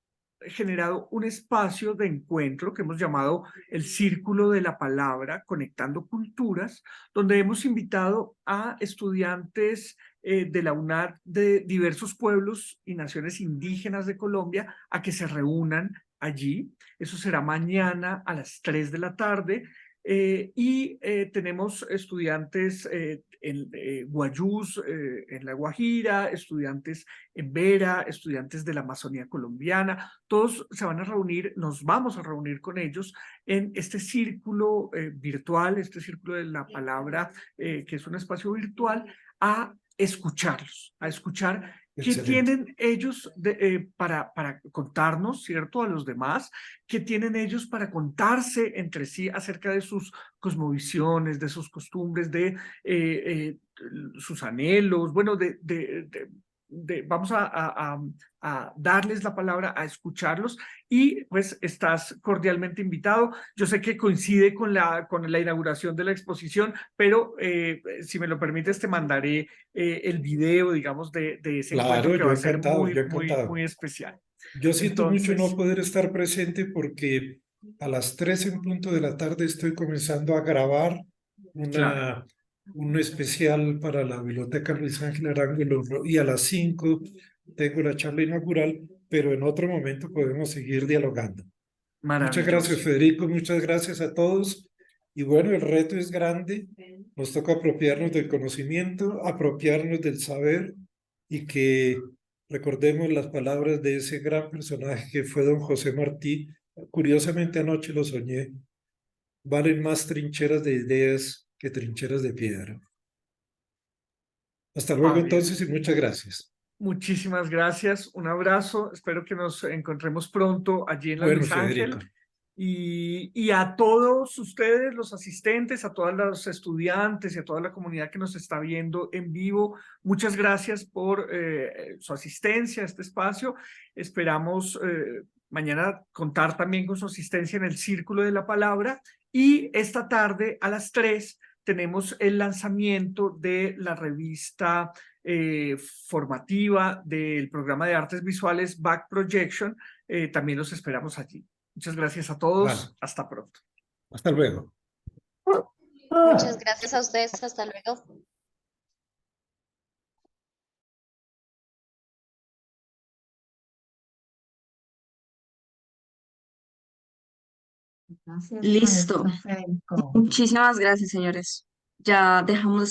generado un espacio de encuentro que hemos llamado el Círculo de la Palabra, Conectando Culturas, donde hemos invitado a estudiantes de la UNAD de diversos pueblos y naciones indígenas de Colombia a que se reúnan allí. Eso será mañana a las 3 de la tarde. Tenemos estudiantes en Guayús, en La Guajira, estudiantes en Vera, estudiantes de la Amazonía colombiana. Todos se van a reunir, nos vamos a reunir con ellos en este círculo virtual, este círculo de la palabra, que es un espacio virtual, a escucharlos, a escuchar qué
Excelente.
tienen ellos para contarnos, ¿cierto? A los demás, qué tienen ellos para contarse entre sí acerca de sus cosmovisiones, de sus costumbres, de sus anhelos, bueno, vamos a darles la palabra, a escucharlos y pues estás cordialmente invitado. Yo sé que coincide con la inauguración de la exposición, pero si me lo permites te mandaré el video, digamos, de ese encuentro
Claro,
que va
yo
a ser
encantado,
muy,
yo
muy,
encantado.
muy especial.
Yo siento mucho no
Entonces,
poder estar presente porque a las 3 en punto de la tarde estoy comenzando a grabar
claro,
un especial para la Biblioteca Luis Ángel Arango y a las 5 tengo la charla inaugural, pero en otro momento podemos seguir dialogando. Muchas gracias,
maravilloso.
Federico, muchas gracias a todos. Y bueno, el reto es grande, nos toca apropiarnos del conocimiento, apropiarnos del saber y que recordemos las palabras de ese gran personaje que fue don José Martí. Curiosamente anoche lo soñé. Valen más trincheras de ideas que trincheras de piedra. Hasta luego
Fabio,
entonces y muchas gracias.
muchísimas gracias, un abrazo, espero que nos encontremos pronto allí en la
Bueno,
Luis
Federico.
Ángel. Y a todos ustedes, los asistentes, a todos los estudiantes y a toda la comunidad que nos está viendo en vivo, muchas gracias por su asistencia a este espacio. Esperamos mañana contar también con su asistencia en el Círculo de la Palabra y esta tarde a las 3 tenemos el lanzamiento de la revista formativa del programa de artes visuales Back Projection. También los esperamos allí. Muchas gracias a todos.
Vale.
Hasta pronto.
Hasta luego.
Muchas gracias a ustedes. Hasta luego.
Listo. Muchísimas gracias, señores. Ya dejamos